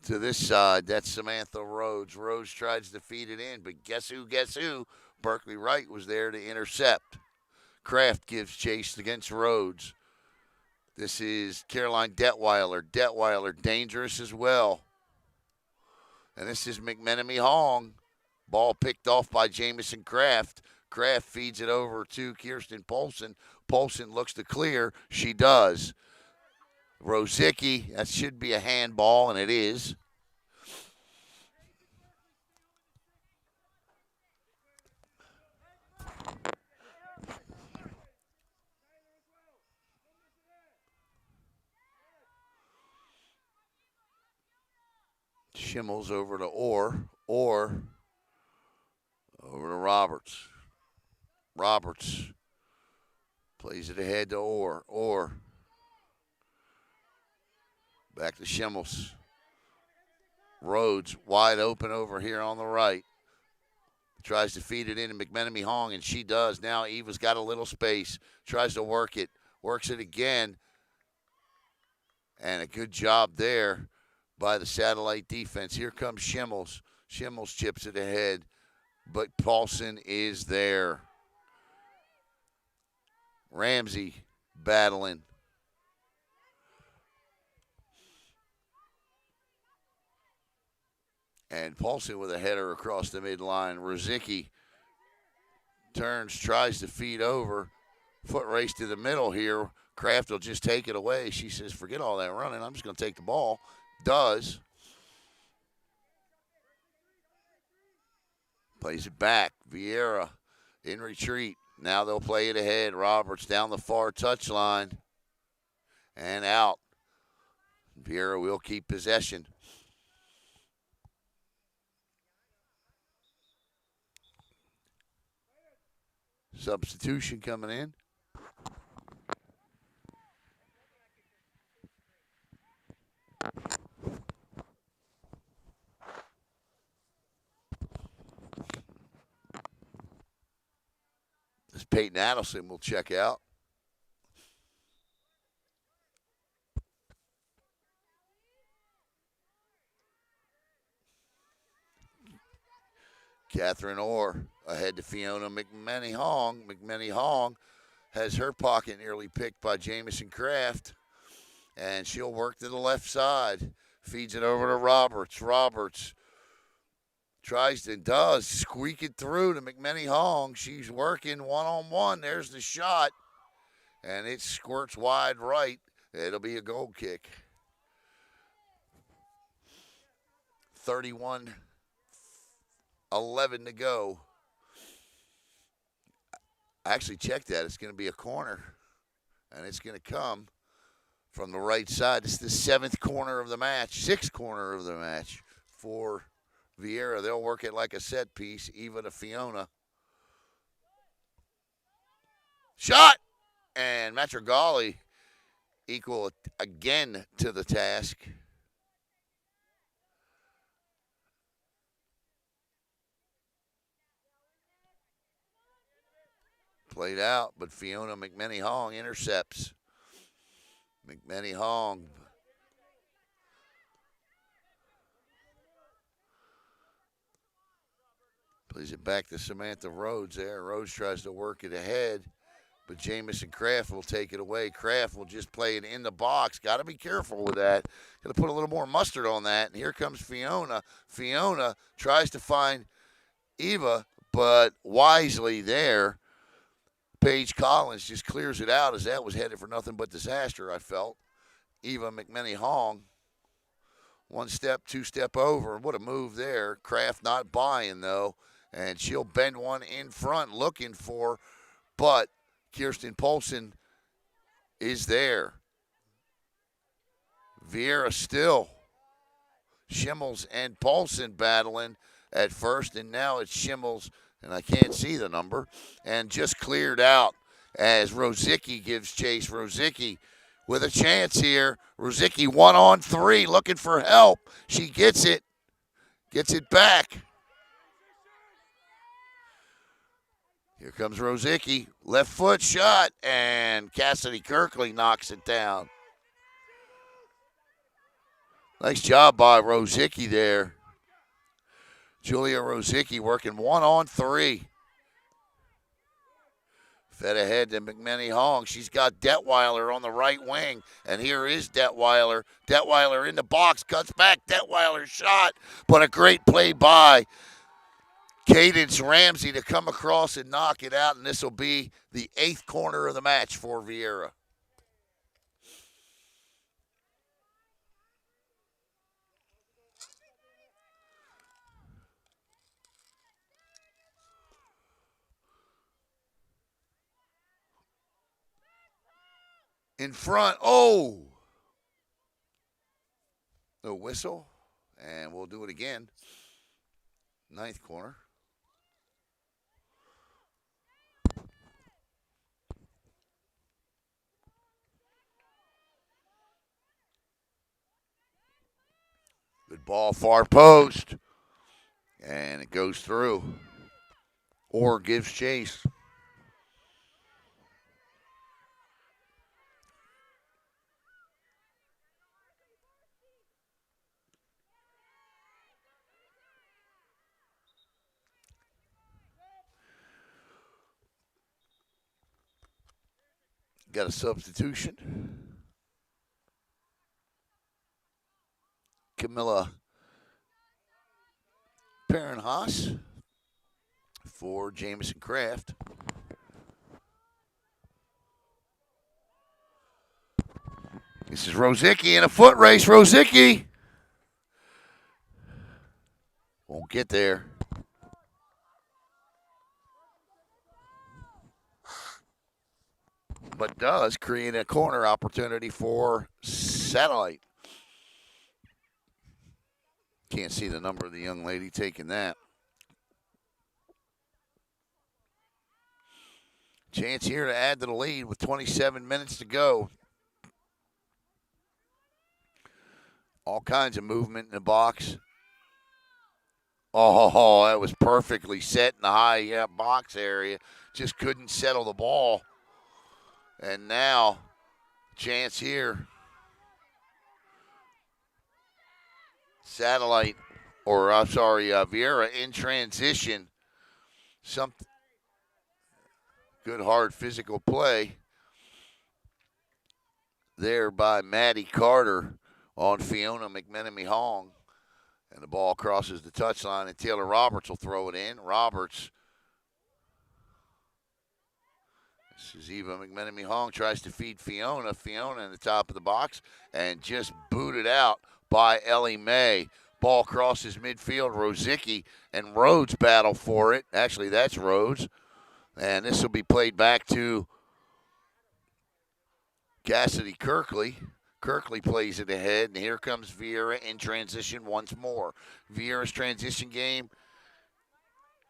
to this side. That's Samantha Rhodes. Rhodes tries to feed it in, but guess who? Berkeley Wright was there to intercept. Kraft gives chase against Rhodes. This is Caroline Detweiler. Detweiler dangerous as well. And this is McMenemy Hong. Ball picked off by Jamison Kraft. Kraft feeds it over to Kirsten Polson. Polson looks to clear. She does. Rosicki, that should be a handball, and it is. Schimmels over to Orr. Orr over to Roberts. Roberts plays it ahead to Orr. Orr back to Schimmels. Rhodes wide open over here on the right. Tries to feed it into McMenemy Hong, and she does. Now Eva's got a little space. Tries to work it. Works it again. And a good job there by the satellite defense. Here comes Schimmels. Schimmels chips it ahead, but Paulson is there. Ramsey battling. And Paulson with a header across the midline. Rosicki turns, tries to feed over. Foot race to the middle here. Kraft will just take it away. She says, forget all that running. I'm just going to take the ball. Does. Plays it back. Viera in retreat. Now they'll play it ahead. Roberts down the far touchline. And out. Viera will keep possession. Substitution coming in. This Peyton Adelson will check out. Catherine Orr ahead to Fiona McMenemy Hong. McMenemy Hong has her pocket nearly picked by Jamison Kraft. And she'll work to the left side. Feeds it over to Roberts. Roberts tries and does squeak it through to McMenemy Hong. She's working one-on-one. There's the shot. And it squirts wide right. It'll be a goal kick. 31-11 to go. I actually checked that. It's going to be a corner. And it's going to come from the right side. It's the sixth corner of the match for Viera. They'll work it like a set piece, even to Fiona. Shot! And Matrogali equal again to the task. Played out, but Fiona McMenny-Hong intercepts. McMenny-Hong plays it back to Samantha Rhodes there. Rhodes tries to work it ahead, but Jamison Kraft will take it away. Kraft will just play it in the box. Got to be careful with that. Got to put a little more mustard on that. And here comes Fiona. Fiona tries to find Eva, but wisely there, Paige Collins just clears it out as that was headed for nothing but disaster, I felt. Eva McMenny-Hong, one step, two step over. What a move there. Kraft not buying, though, and she'll bend one in front looking for, but Kirsten Polson is there. Viera still. Schimmels and Polson battling at first, and now it's Schimmels, and I can't see the number, and just cleared out as Rosicki gives chase. Rosicki with a chance here. Rosicki 1-on-3 looking for help. She gets it back. Here comes Rosicki. Left foot shot, and Cassidy Kirkley knocks it down. Nice job by Rosicki there. Julia Rosicki working 1-on-3. Fed ahead to McMenny-Hong. She's got Detweiler on the right wing. And here is Detweiler. Detweiler in the box. Cuts back. Detweiler shot. But a great play by Cadence Ramsey to come across and knock it out. And this will be the 8th corner of the match for Viera. In front. Oh! No whistle. And we'll do it again. 9th corner. Good ball, far post. And it goes through. Or gives chase. Got a substitution. Camilla Perrin-Haas for Jamison Kraft. This is Rosicki in a foot race. Rosicki won't get there. But does create a corner opportunity for Satellite. Can't see the number of the young lady taking that. Chance here to add to the lead with 27 minutes to go. All kinds of movement in the box. Oh, that was perfectly set in the high box area. Just couldn't settle the ball. And now, chance here. Satellite, or I'm sorry, Viera in transition. Some good hard physical play there by Maddie Carter on Fiona McMenemy-Hong. And the ball crosses the touchline, and Taylor Roberts will throw it in. Roberts. This is Eva McMenemy-Hong tries to feed Fiona. Fiona in the top of the box and just booted out by Ellie Mae. Ball crosses midfield. Rosicki and Rhodes battle for it. Actually, that's Rhodes. And this will be played back to Cassidy Kirkley. Kirkley plays it ahead, and here comes Viera in transition once more. Viera's transition game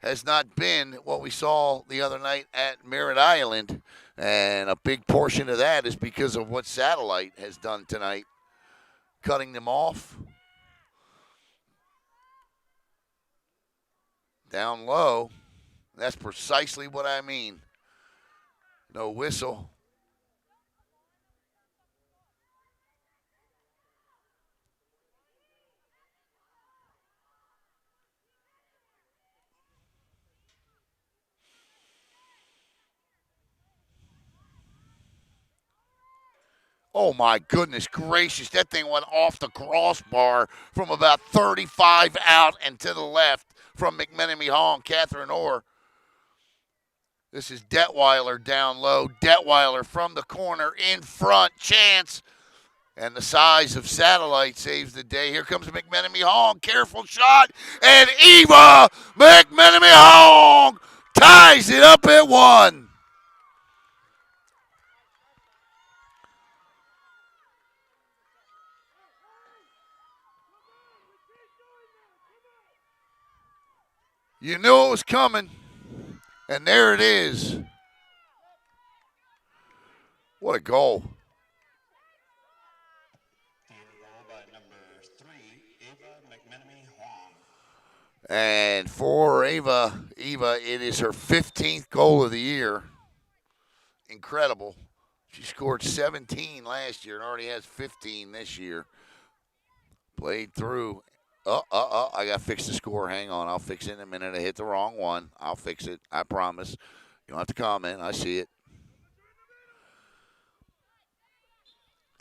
has not been what we saw the other night at Merritt Island. And a big portion of that is because of what Satellite has done tonight, cutting them off. Down low. That's precisely what I mean. No whistle. Oh, my goodness gracious. That thing went off the crossbar from about 35 out and to the left from McMenemy Hall and Catherine Orr. This is Detweiler down low. Detweiler from the corner in front. Chance. And the size of Satellite saves the day. Here comes McMenemy Hall. Careful shot. And Eva McMenemy Hall ties it up at 1. You knew it was coming. And there it is. What a goal. And for Eva, it is her 15th goal of the year. Incredible. She scored 17 last year and already has 15 this year. Played through. I got to fix the score. Hang on. I'll fix it in a minute. I hit the wrong one. I'll fix it. I promise. You don't have to comment. I see it.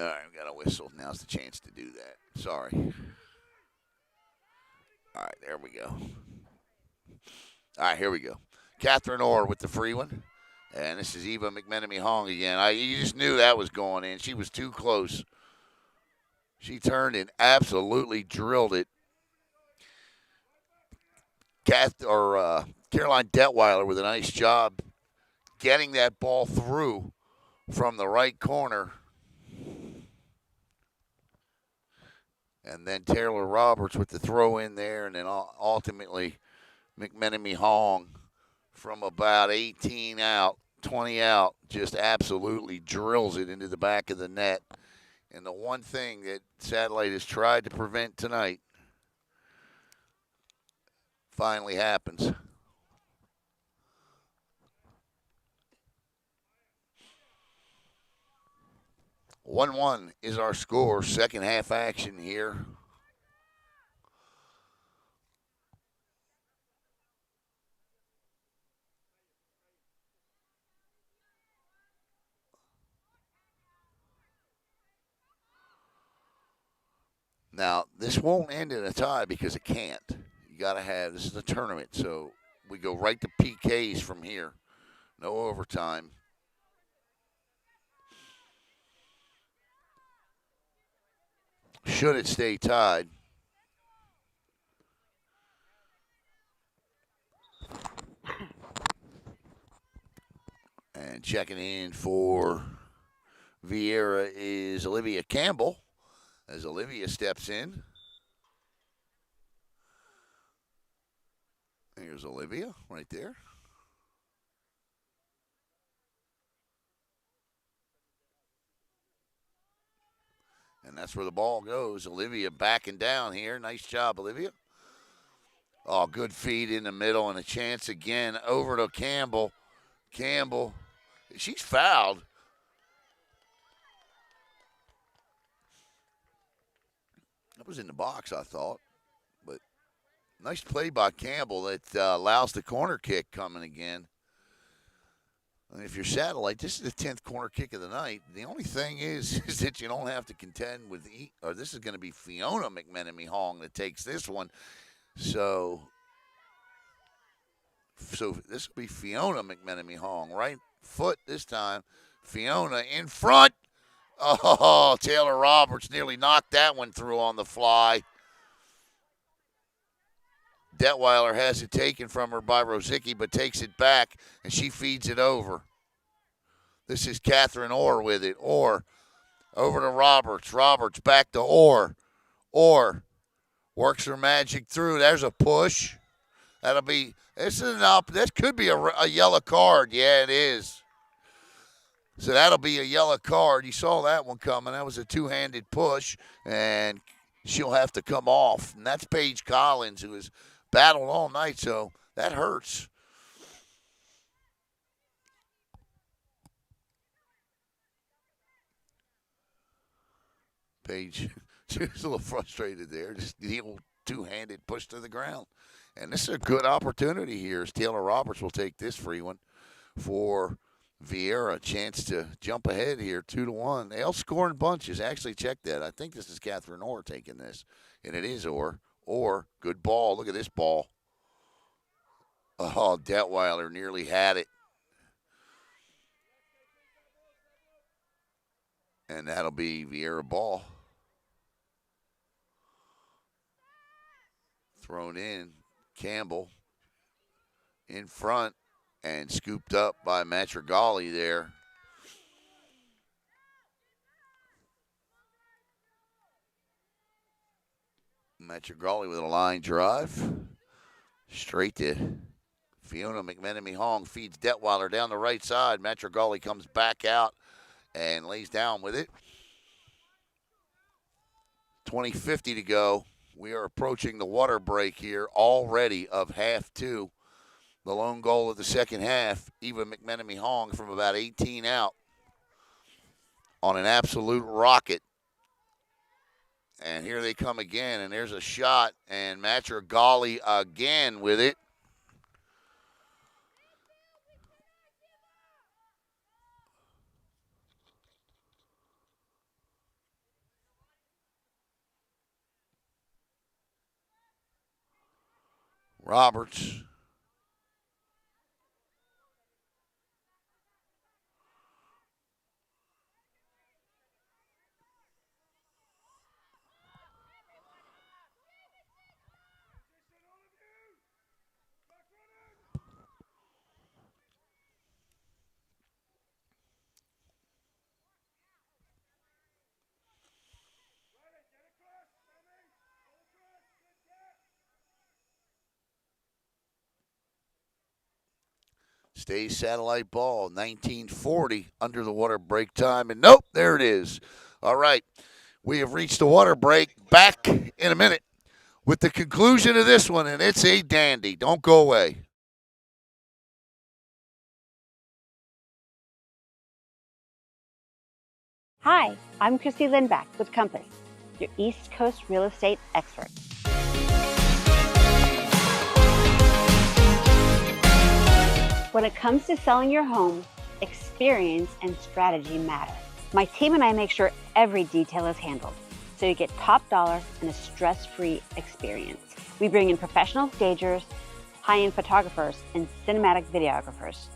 All right, we got a whistle. Now's the chance to do that. Sorry. All right, there we go. All right, here we go. Catherine Orr with the free one. And this is Eva McMenemy Hong again. You just knew that was going in. She was too close. She turned and absolutely drilled it. Caroline Detweiler with a nice job getting that ball through from the right corner. And then Taylor Roberts with the throw in there, and then ultimately McMenemy Hong from about 18 out, 20 out, just absolutely drills it into the back of the net. And the one thing that Satellite has tried to prevent tonight finally happens. 1-1 is our score. Second half action here. Now, this won't end in a tie because it can't. You got to have, this is a tournament, so we go right to PKs from here. No overtime. Should it stay tied? And checking in for Viera is Olivia Campbell. As Olivia steps in. Here's Olivia right there. And that's where the ball goes. Olivia backing down here. Nice job, Olivia. Oh, good feed in the middle and a chance again over to Campbell. Campbell, she's fouled. That was in the box, I thought. But nice play by Campbell that allows the corner kick coming again. And if you're Satellite, this is the 10th corner kick of the night. The only thing is that you don't have to contend with this is going to be Fiona McMenemy Hong that takes this one. So this will be Fiona McMenemy Hong. Right foot this time. Fiona in front. Oh, Taylor Roberts nearly knocked that one through on the fly. Detweiler has it taken from her by Rosicki, but takes it back, and she feeds it over. This is Catherine Orr with it. Orr over to Roberts. Roberts back to Orr. Orr works her magic through. There's a push. This could be a yellow card. Yeah, it is. So that'll be a yellow card. You saw that one coming. That was a two-handed push, and she'll have to come off. And that's Paige Collins, who has battled all night, so that hurts. Paige, she was a little frustrated there. Just the old two-handed push to the ground. And this is a good opportunity here as Taylor Roberts will take this free one for Viera. A chance to jump ahead here, 2-1. They'll score in bunches. Actually, check that. I think this is Catherine Orr taking this. And it is Orr. Orr, good ball. Look at this ball. Oh, Detweiler nearly had it. And that'll be Viera ball. Thrown in. Campbell in front and scooped up by Matrigali there. Matrigali with a line drive. Straight to Fiona McMenemy Hong. Feeds Detweiler down the right side. Matrigali comes back out and lays down with it. 20:50 to go. We are approaching the water break here already of half two. The lone goal of the second half, Eva McMenemy Hong from about 18 out on an absolute rocket. And here they come again, and there's a shot, and Matrigali again with it. Roberts. Stays satellite ball, 1940 under the water break time. And nope, there it is. All right, we have reached the water break. Back in a minute with the conclusion of this one, and it's a dandy. Don't go away. Hi, I'm Christy Lindback with Compass, your East Coast real estate expert. When it comes to selling your home, experience and strategy matter. My team and I make sure every detail is handled, so you get top dollar and a stress-free experience. We bring in professional stagers, high-end photographers, and cinematic videographers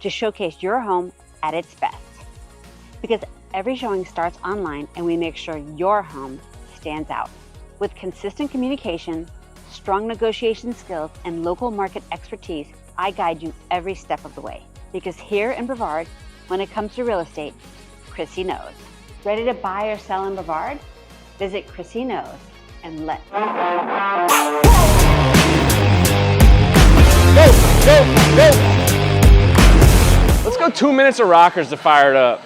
to showcase your home at its best. Because every showing starts online, and we make sure your home stands out. With consistent communication, strong negotiation skills, and local market expertise, I guide you every step of the way. Because here in Brevard, when it comes to real estate, Chrissy knows. Ready to buy or sell in Brevard? Visit Chrissy Knows and let Go. Let's go 2 minutes of rockers to fire it up.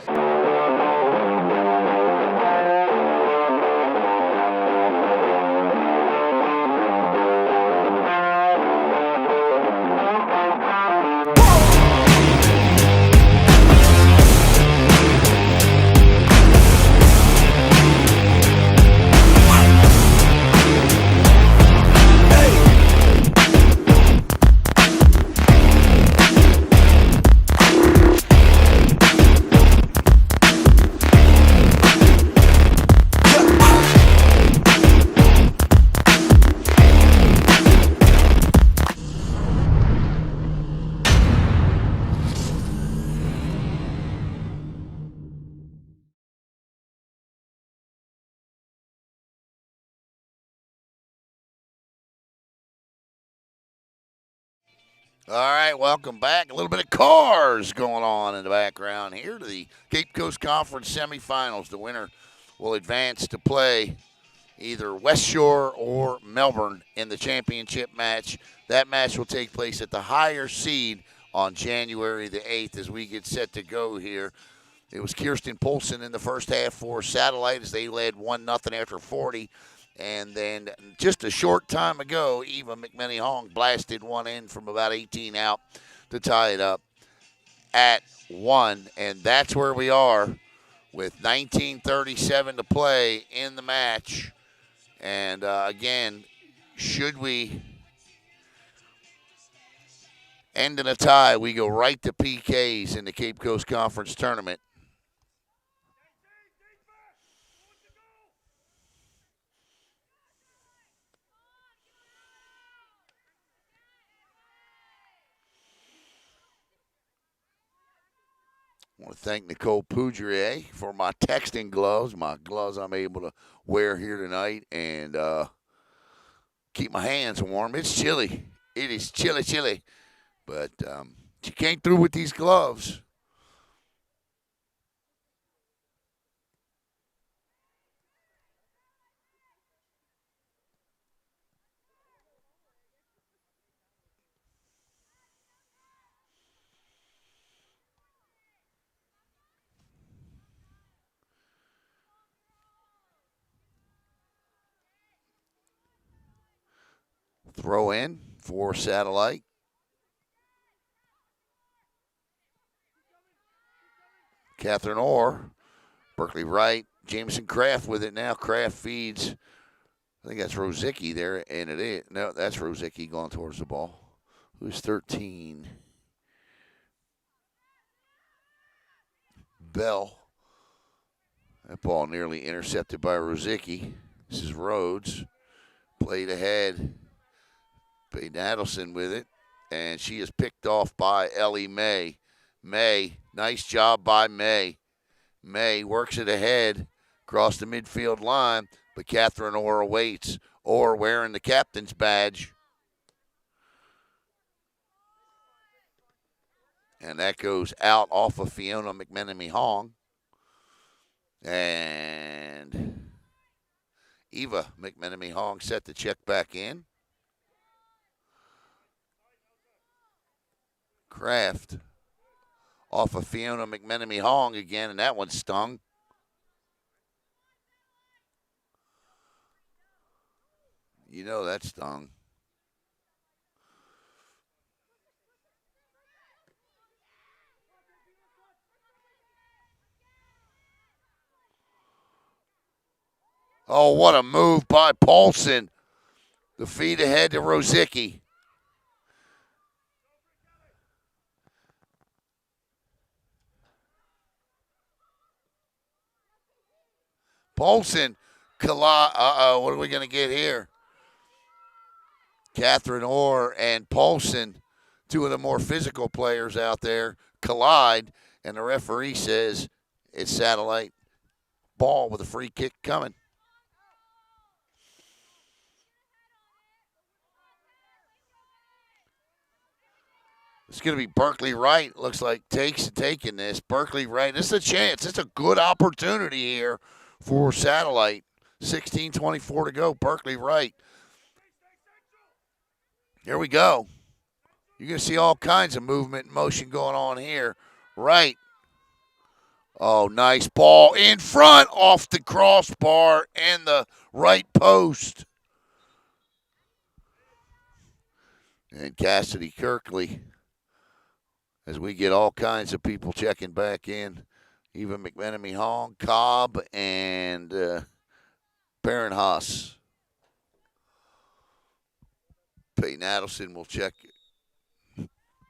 All right, welcome back. A little bit of cars going on in the background here to the Cape Coast Conference semifinals. The winner will advance to play either West Shore or Melbourne in the championship match. That match will take place at the higher seed on January the 8th as we get set to go here. It was Kirsten Poulsen in the first half for Satellite as they led 1-0 after 40. And then just a short time ago, Eva McMenemy-Hong blasted one in from about 18 out to tie it up at 1. And that's where we are with 19:37 to play in the match. And again, should we end in a tie, we go right to PKs in the Cape Coast Conference Tournament. I want to thank Nicole Poudrier for my texting gloves, my gloves I'm able to wear here tonight and keep my hands warm. It's chilly. It is chilly. But she came through with these gloves. Throw in for Satellite. Catherine Orr, Berkeley Wright, Jameson Kraft with it now. Kraft feeds, I think that's Rosicki there, and it is. No, that's Rosicki going towards the ball. Who's 13? Bell. That ball nearly intercepted by Rosicki. This is Rhodes. Played ahead. Peyton Adelson with it. And she is picked off by Ellie May. May, nice job by May. May works it ahead across the midfield line, but Catherine Orr awaits. Orr wearing the captain's badge. And that goes out off of Fiona McMenemy-Hong. And Eva McMenemy-Hong set the check back in. Kraft off of Fiona McMenemy-Hong again, and that one stung. You know that stung. Oh, what a move by Paulson. The feed ahead to Rosicki. Paulson, uh-oh, what are we going to get here? Catherine Orr and Paulson, two of the more physical players out there, collide, and the referee says it's Satellite ball with a free kick coming. It's going to be Berkeley Wright. Looks like taking this. Berkeley Wright. This is a chance. It's a good opportunity here for Satellite. 16:24 to go. Berkeley Wright. Here we go. You're going to see all kinds of movement and motion going on here. Right. Oh, nice ball in front off the crossbar and the right post. And Cassidy Kirkley, as we get all kinds of people checking back in. Even McMenemy-Hong, Cobb, and Baron Haas. Peyton Adelson will check.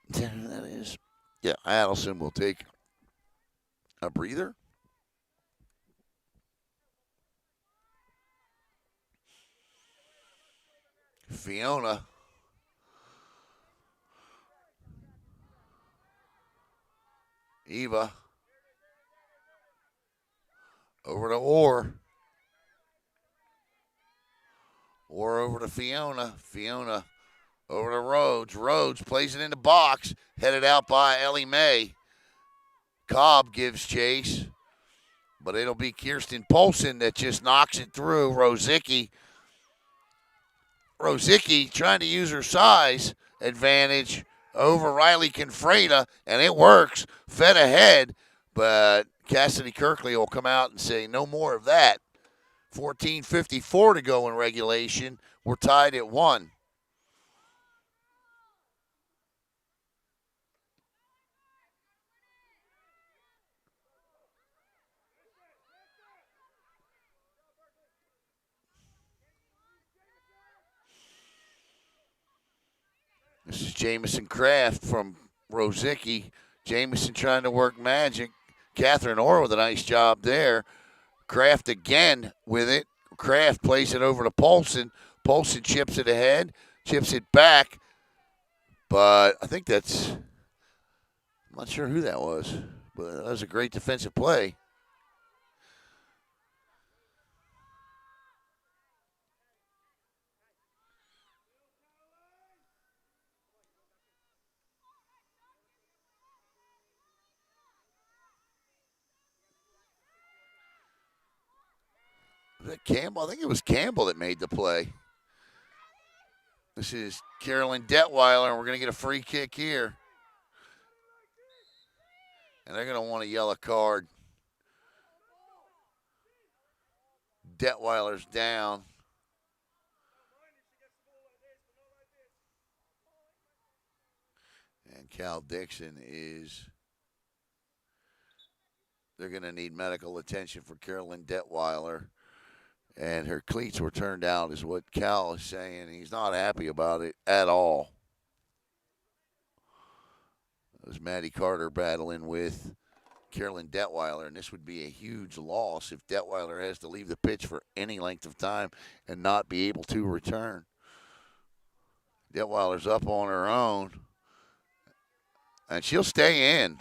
That is. Yeah, Adelson will take a breather. Fiona. Eva. Over to Orr. Orr over to Fiona. Fiona over to Rhodes. Rhodes plays it in the box. Headed out by Ellie May. Cobb gives chase. But it'll be Kirsten Poulsen that just knocks it through. Rosicki trying to use her size advantage over Riley Confreda, and it works. Fed ahead, but Cassidy Kirkley will come out and say, no more of that. 14:54 to go in regulation. We're tied at 1. This is Jamison Kraft from Rosicki. Jamison trying to work magic. Catherine Orr with a nice job there. Kraft again with it. Kraft plays it over to Polson. Polson chips it ahead, chips it back. But I think that's, I'm not sure who that was, but that was a great defensive play. Was that Campbell? I think it was Campbell that made the play. This is Carolyn Detweiler, and we're going to get a free kick here. And they're going to want a yellow card. Detweiler's down. And Cal Dixon is, they're going to need medical attention for Carolyn Detweiler. And her cleats were turned out, is what Cal is saying. He's not happy about it at all. It was Maddie Carter battling with Carolyn Detweiler, and this would be a huge loss if Detweiler has to leave the pitch for any length of time and not be able to return. Detweiler's up on her own, and she'll stay in.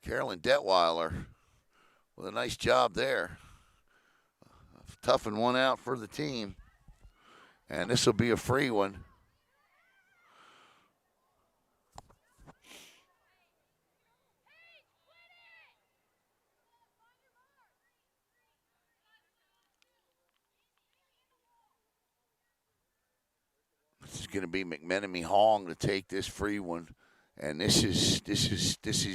Carolyn Detweiler with a nice job there. Toughing one out for the team, and this will be a free one. This is going to be McMenemy Hong to take this free one, and this is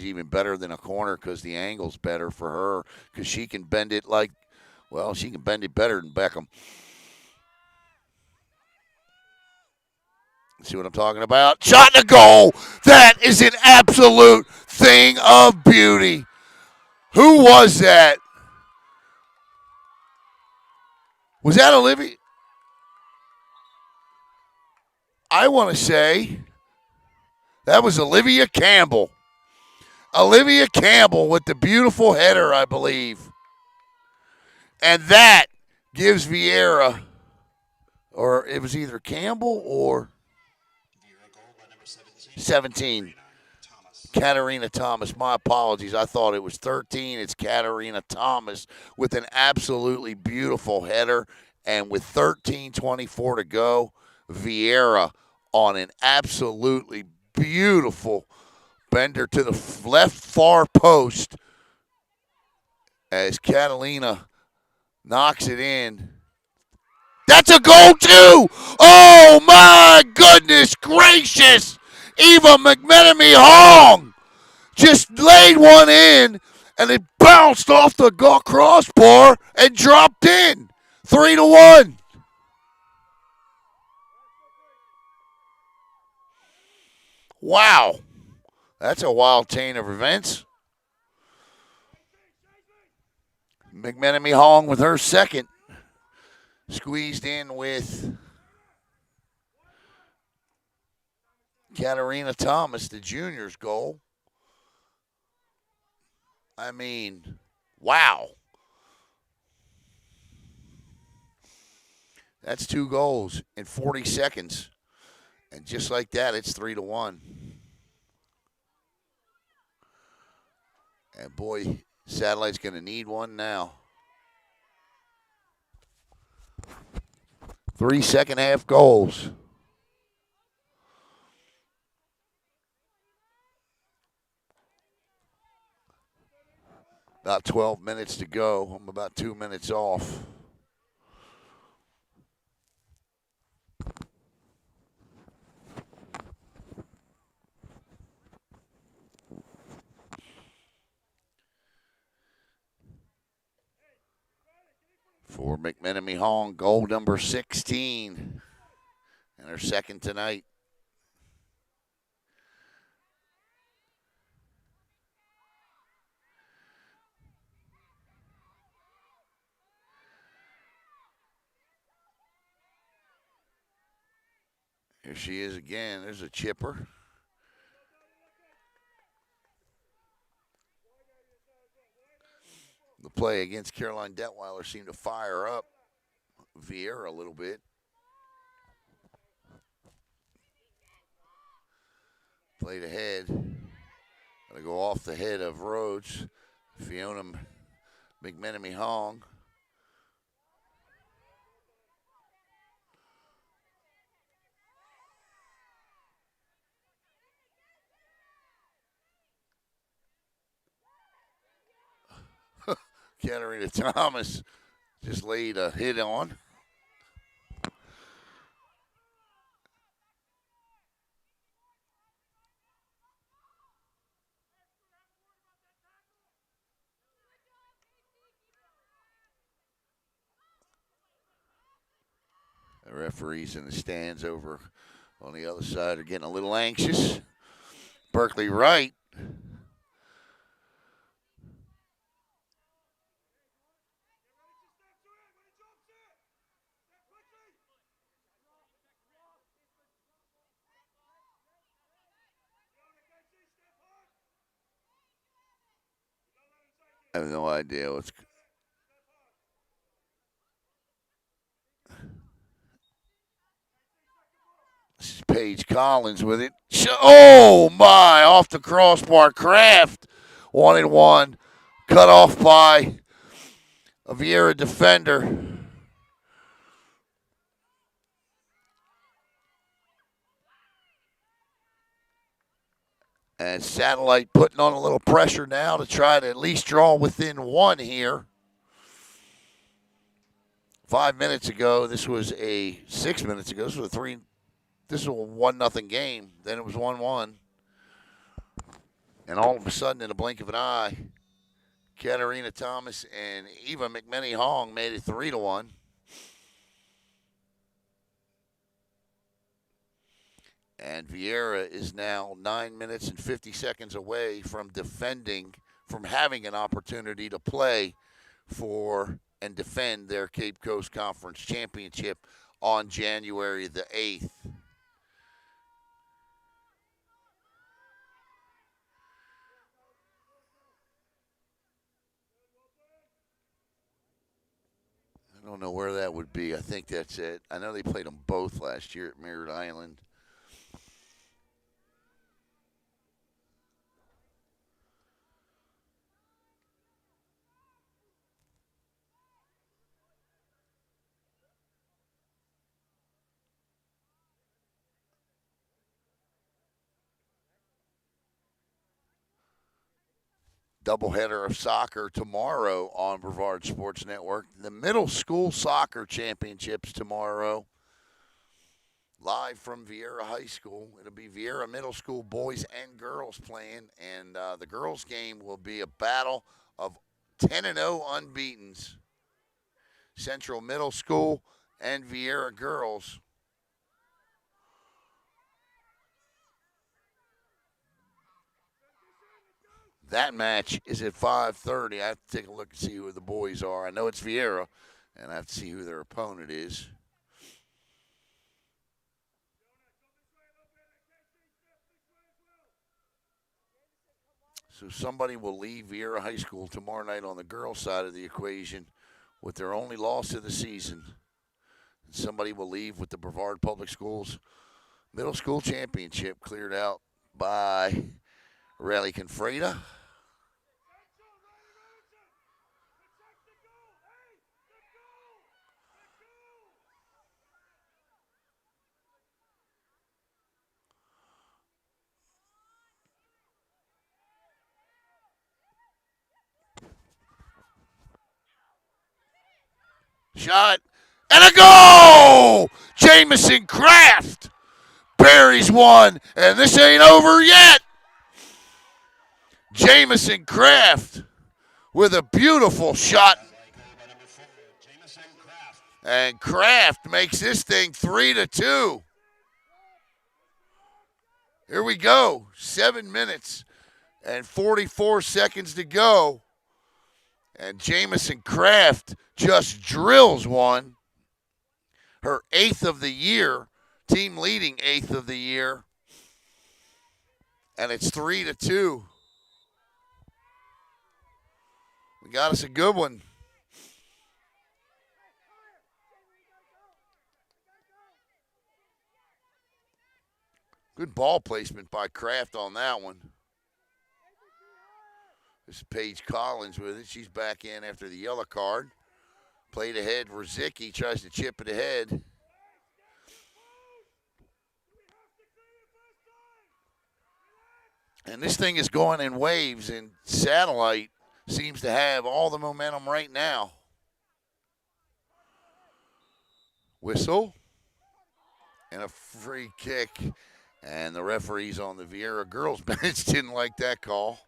even better than a corner because the angle's better for her because she can bend it like, well, she can bend it better than Beckham. See what I'm talking about? Shot in the goal. That is an absolute thing of beauty. Who was that? Was that Olivia? I want to say that was Olivia Campbell. Olivia Campbell with the beautiful header, I believe. And that gives Viera, or it was either Campbell or 17. Katarina Thomas. My apologies. I thought it was 13. It's Katarina Thomas with an absolutely beautiful header. And with 13:24 to go, Viera on an absolutely beautiful bender to the left far post as Catalina knocks it in. That's a goal, too! Oh, my goodness gracious! Eva McMenemy Hong just laid one in, and it bounced off the crossbar and dropped in. 3-1. Wow. That's a wild chain of events. McMenemy Hong with her second. Squeezed in with Katarina Thomas, the junior's goal. I mean, wow. That's 2 goals in 40 seconds. And just like that, it's 3-1. And boy, Satellite's going to need one now. 3 second half goals. About 12 minutes to go. I'm about 2 minutes off. for McMenemy Hong, goal number 16, and her second tonight. Here she is again. There's a chipper. The play against Caroline Detweiler seemed to fire up Viera a little bit. Played ahead. Going to go off the head of Rhodes. Fiona McMenemy Hong. Katarina Thomas just laid a hit on. The referees in the stands over on the other side are getting a little anxious. Berkeley Wright. I have no idea what's. This is Paige Collins with it. Oh my! Off the crossbar. Kraft 1-1. Cut off by a Viera defender. And Satellite putting on a little pressure now to try to at least draw within one here. 5 minutes ago, this was a 6 minutes ago. This was a 1-0 game. Then it was 1-1. And all of a sudden, in a blink of an eye, Katarina Thomas and Eva McMenemy Hong made it 3-1. And Viera is now 9 minutes and 50 seconds away from having an opportunity to play for and defend their Cape Coast Conference Championship on January the 8th. I don't know where that would be. I think that's it. I know they played them both last year at Merritt Island. Doubleheader of soccer tomorrow on Brevard Sports Network. The middle school soccer championships tomorrow. Live from Viera High School. It'll be Viera Middle School boys and girls playing. And the girls' game will be a battle of 10-0 unbeatens. Central Middle School and Viera girls. That match is at 5:30. I have to take a look and see who the boys are. I know it's Viera, and I have to see who their opponent is. So somebody will leave Viera High School tomorrow night on the girls' side of the equation with their only loss of the season. And somebody will leave with the Brevard Public Schools Middle School Championship cleared out by Riley Confreda. Shot and a goal! Jamison Kraft buries one, and this ain't over yet. Jamison Kraft with a beautiful shot. And Kraft makes this thing 3-2. Here we go. 7 minutes and 44 seconds to go. And Jamison Kraft just drills one. Her 8th of the year, team leading 8th of the year. And it's 3-2. We got us a good one. Good ball placement by Kraft on that one. This is Paige Collins with it. She's back in after the yellow card. Played ahead. Rzicki tries to chip it ahead. And this thing is going in waves, and Satellite seems to have all the momentum right now. Whistle. And a free kick. And the referees on the Viera girls bench didn't like that call.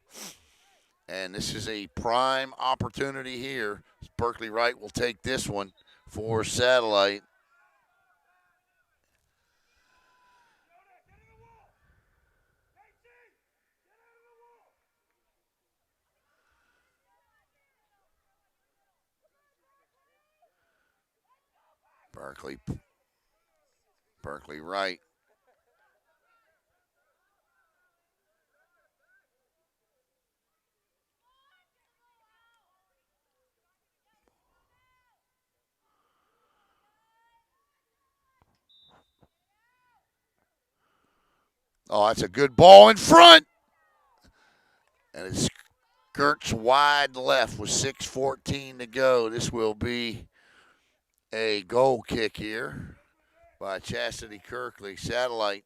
And this is a prime opportunity here. Berkeley Wright will take this one for Satellite. Berkeley Wright. Oh, that's a good ball in front. And it skirts wide left with 6:14 to go. This will be a goal kick here by Chastity Kirkley. Satellite,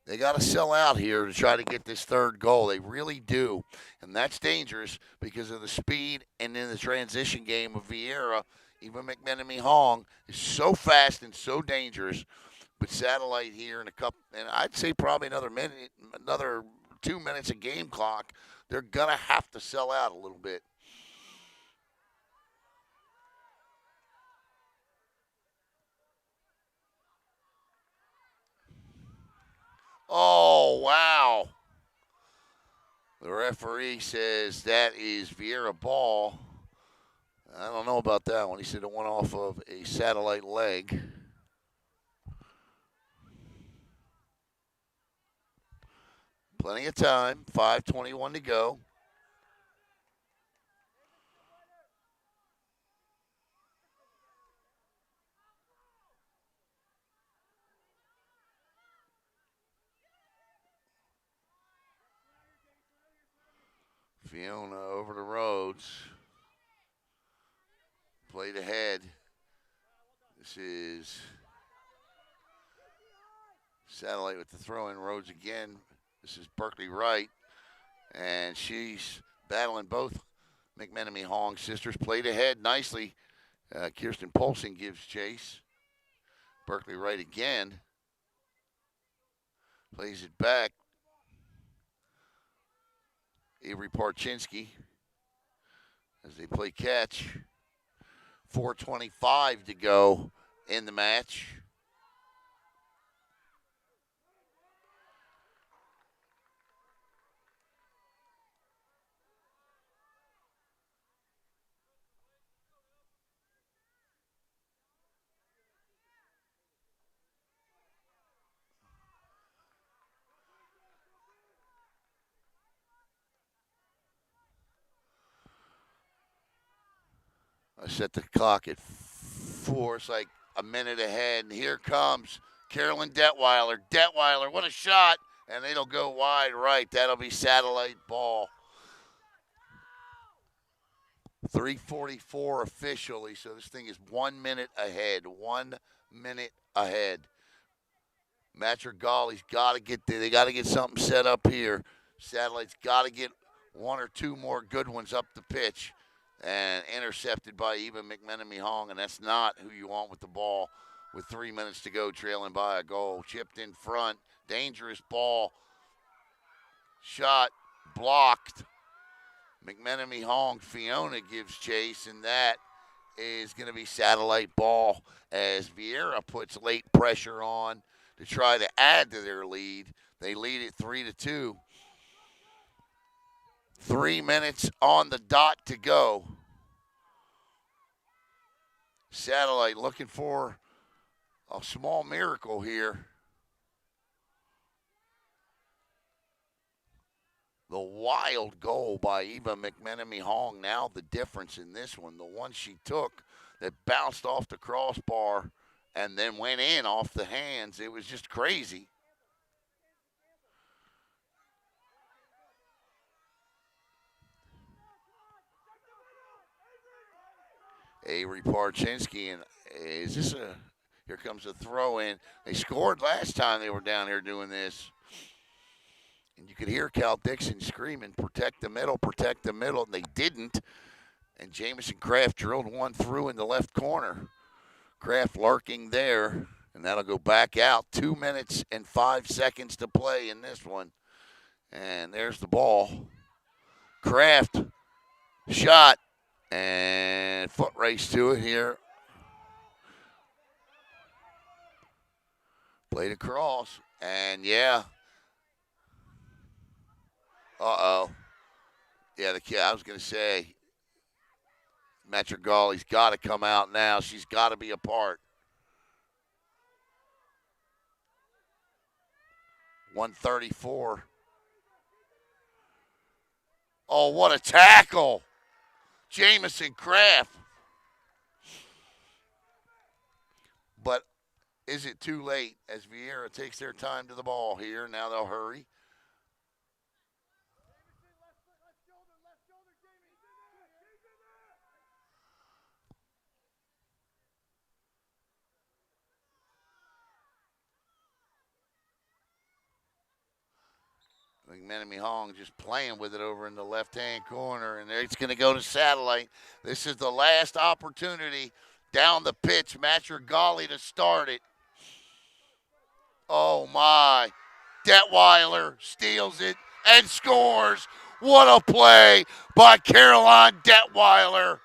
they got to sell out here to try to get this third goal. They really do. And that's dangerous because of the speed and in the transition game of Viera. Even McMenemy Hong is so fast and so dangerous. But Satellite here in a couple, and I'd say probably another 2 minutes of game clock, they're going to have to sell out a little bit. Oh, wow. The referee says that is Viera ball. I don't know about that one. He said it went off of a Satellite leg. Plenty of time. 5:21 to go. Fiona over the roads. Played ahead. This is Satellite with the throw-in. Rhodes again. This is Berkeley Wright. And she's battling both McMenemy Hong sisters. Played ahead nicely. Kirsten Polsing gives chase. Berkeley Wright again. Plays it back. Avery Parchinsky as they play catch. 4:25 to go in the match. I set the clock at 4. It's like a minute ahead. And here comes Carolyn Detweiler. Detweiler, what a shot. And it'll go wide right. That'll be Satellite ball. 3:44 officially, so this thing is 1 minute ahead. 1 minute ahead. Matrigali's got to get there. They got to get something set up here. Satellite's got to get one or two more good ones up the pitch. And intercepted by Eva McMenemy Hong, and that's not who you want with the ball with 3 minutes to go, trailing by a goal. Chipped in front, dangerous ball. Shot, blocked. McMenemy Hong, Fiona gives chase, and that is going to be satellite ball as Viera puts late pressure on to try to add to their lead. They lead it 3-2. 3 minutes on the dot to go. Satellite looking for a small miracle here. The wild goal by Eva McMenemy Hong. Now the difference in this one, the one she took that bounced off the crossbar and then went in off the hands. It was just crazy. Avery Parchinsky, and is this a, here comes a throw in. They scored last time they were down here doing this. And you could hear Cal Dixon screaming, protect the middle, and they didn't. And Jamison Kraft drilled one through in the left corner. Kraft lurking there, and that'll go back out. 2 minutes and 5 seconds to play in this one. And there's the ball. Kraft shot, and foot race to it here. Played across, and yeah. Uh-oh. Yeah, the kid, I was going to say, Matrigali's got to come out now. She's got to be a part. 134. Oh, what a tackle. Jamison Kraft. But is it too late as Viera takes their time to the ball here? Now they'll hurry. McMenemy Hong just playing with it over in the left-hand corner, and it's going to go to Satellite. This is the last opportunity down the pitch. Matrigali to start it. Oh, my. Detweiler steals it and scores. What a play by Caroline Detweiler.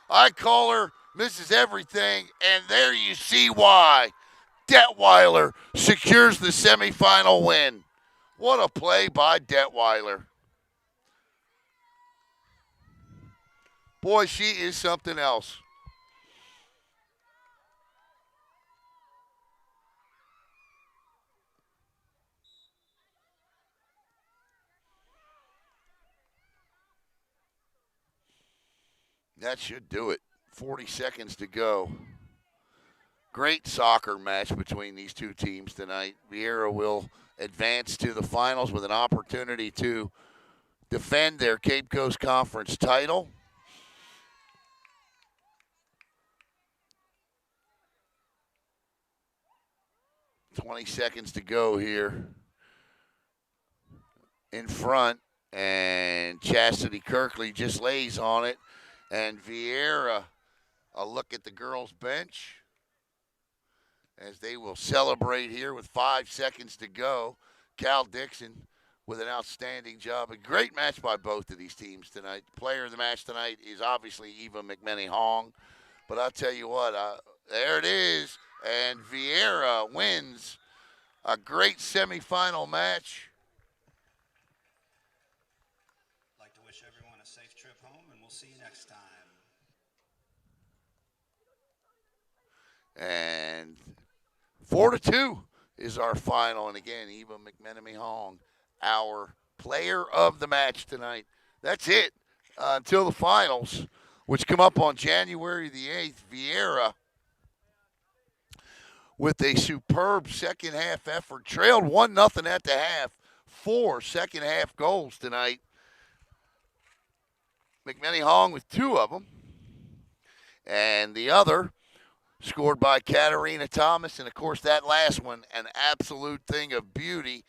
I call her Mrs. Everything, and there you see why. Detweiler secures the semifinal win. What a play by Detweiler. Boy, she is something else. That should do it. 40 seconds to go. Great soccer match between these two teams tonight. Viera will advance to the finals with an opportunity to defend their Cape Coast Conference title. $20 seconds to go here. In front, and Chastity Kirkley just lays on it. And Viera, a look at the girls' bench as they will celebrate here with 5 seconds to go. Cal Dixon with an outstanding job. A great match by both of these teams tonight. The player of the match tonight is obviously Eva McMenemy Hong. But I'll tell you what, there it is. And Viera wins a great semifinal match. I'd like to wish everyone a safe trip home, and we'll see you next time. And 4-2 is our final. And again, Eva McMenemy Hong, our player of the match tonight. That's it until the finals, which come up on January the 8th. Viera, with a superb second half effort, trailed 1-0 at the half. 4 second half goals tonight. McMenemy Hong with 2 of them. And the other scored by Katarina Thomas. And, of course, that last one, an absolute thing of beauty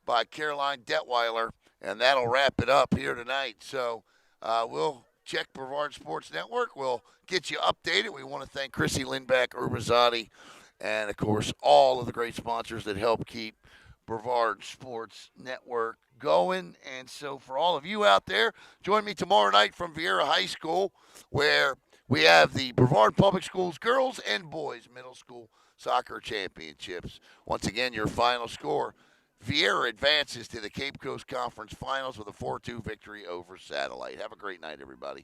by Caroline Detweiler. And that'll wrap it up here tonight. So we'll check Brevard Sports Network. We'll get you updated. We want to thank Chrissy Lindback, Urbazati, and, of course, all of the great sponsors that help keep Brevard Sports Network going. And so for all of you out there, join me tomorrow night from Viera High School, where We have the Brevard Public Schools girls and boys middle school soccer championships. Once again, your final score. Viera advances to the Cape Coast Conference Finals with a 4-2 victory over Satellite. Have a great night, everybody.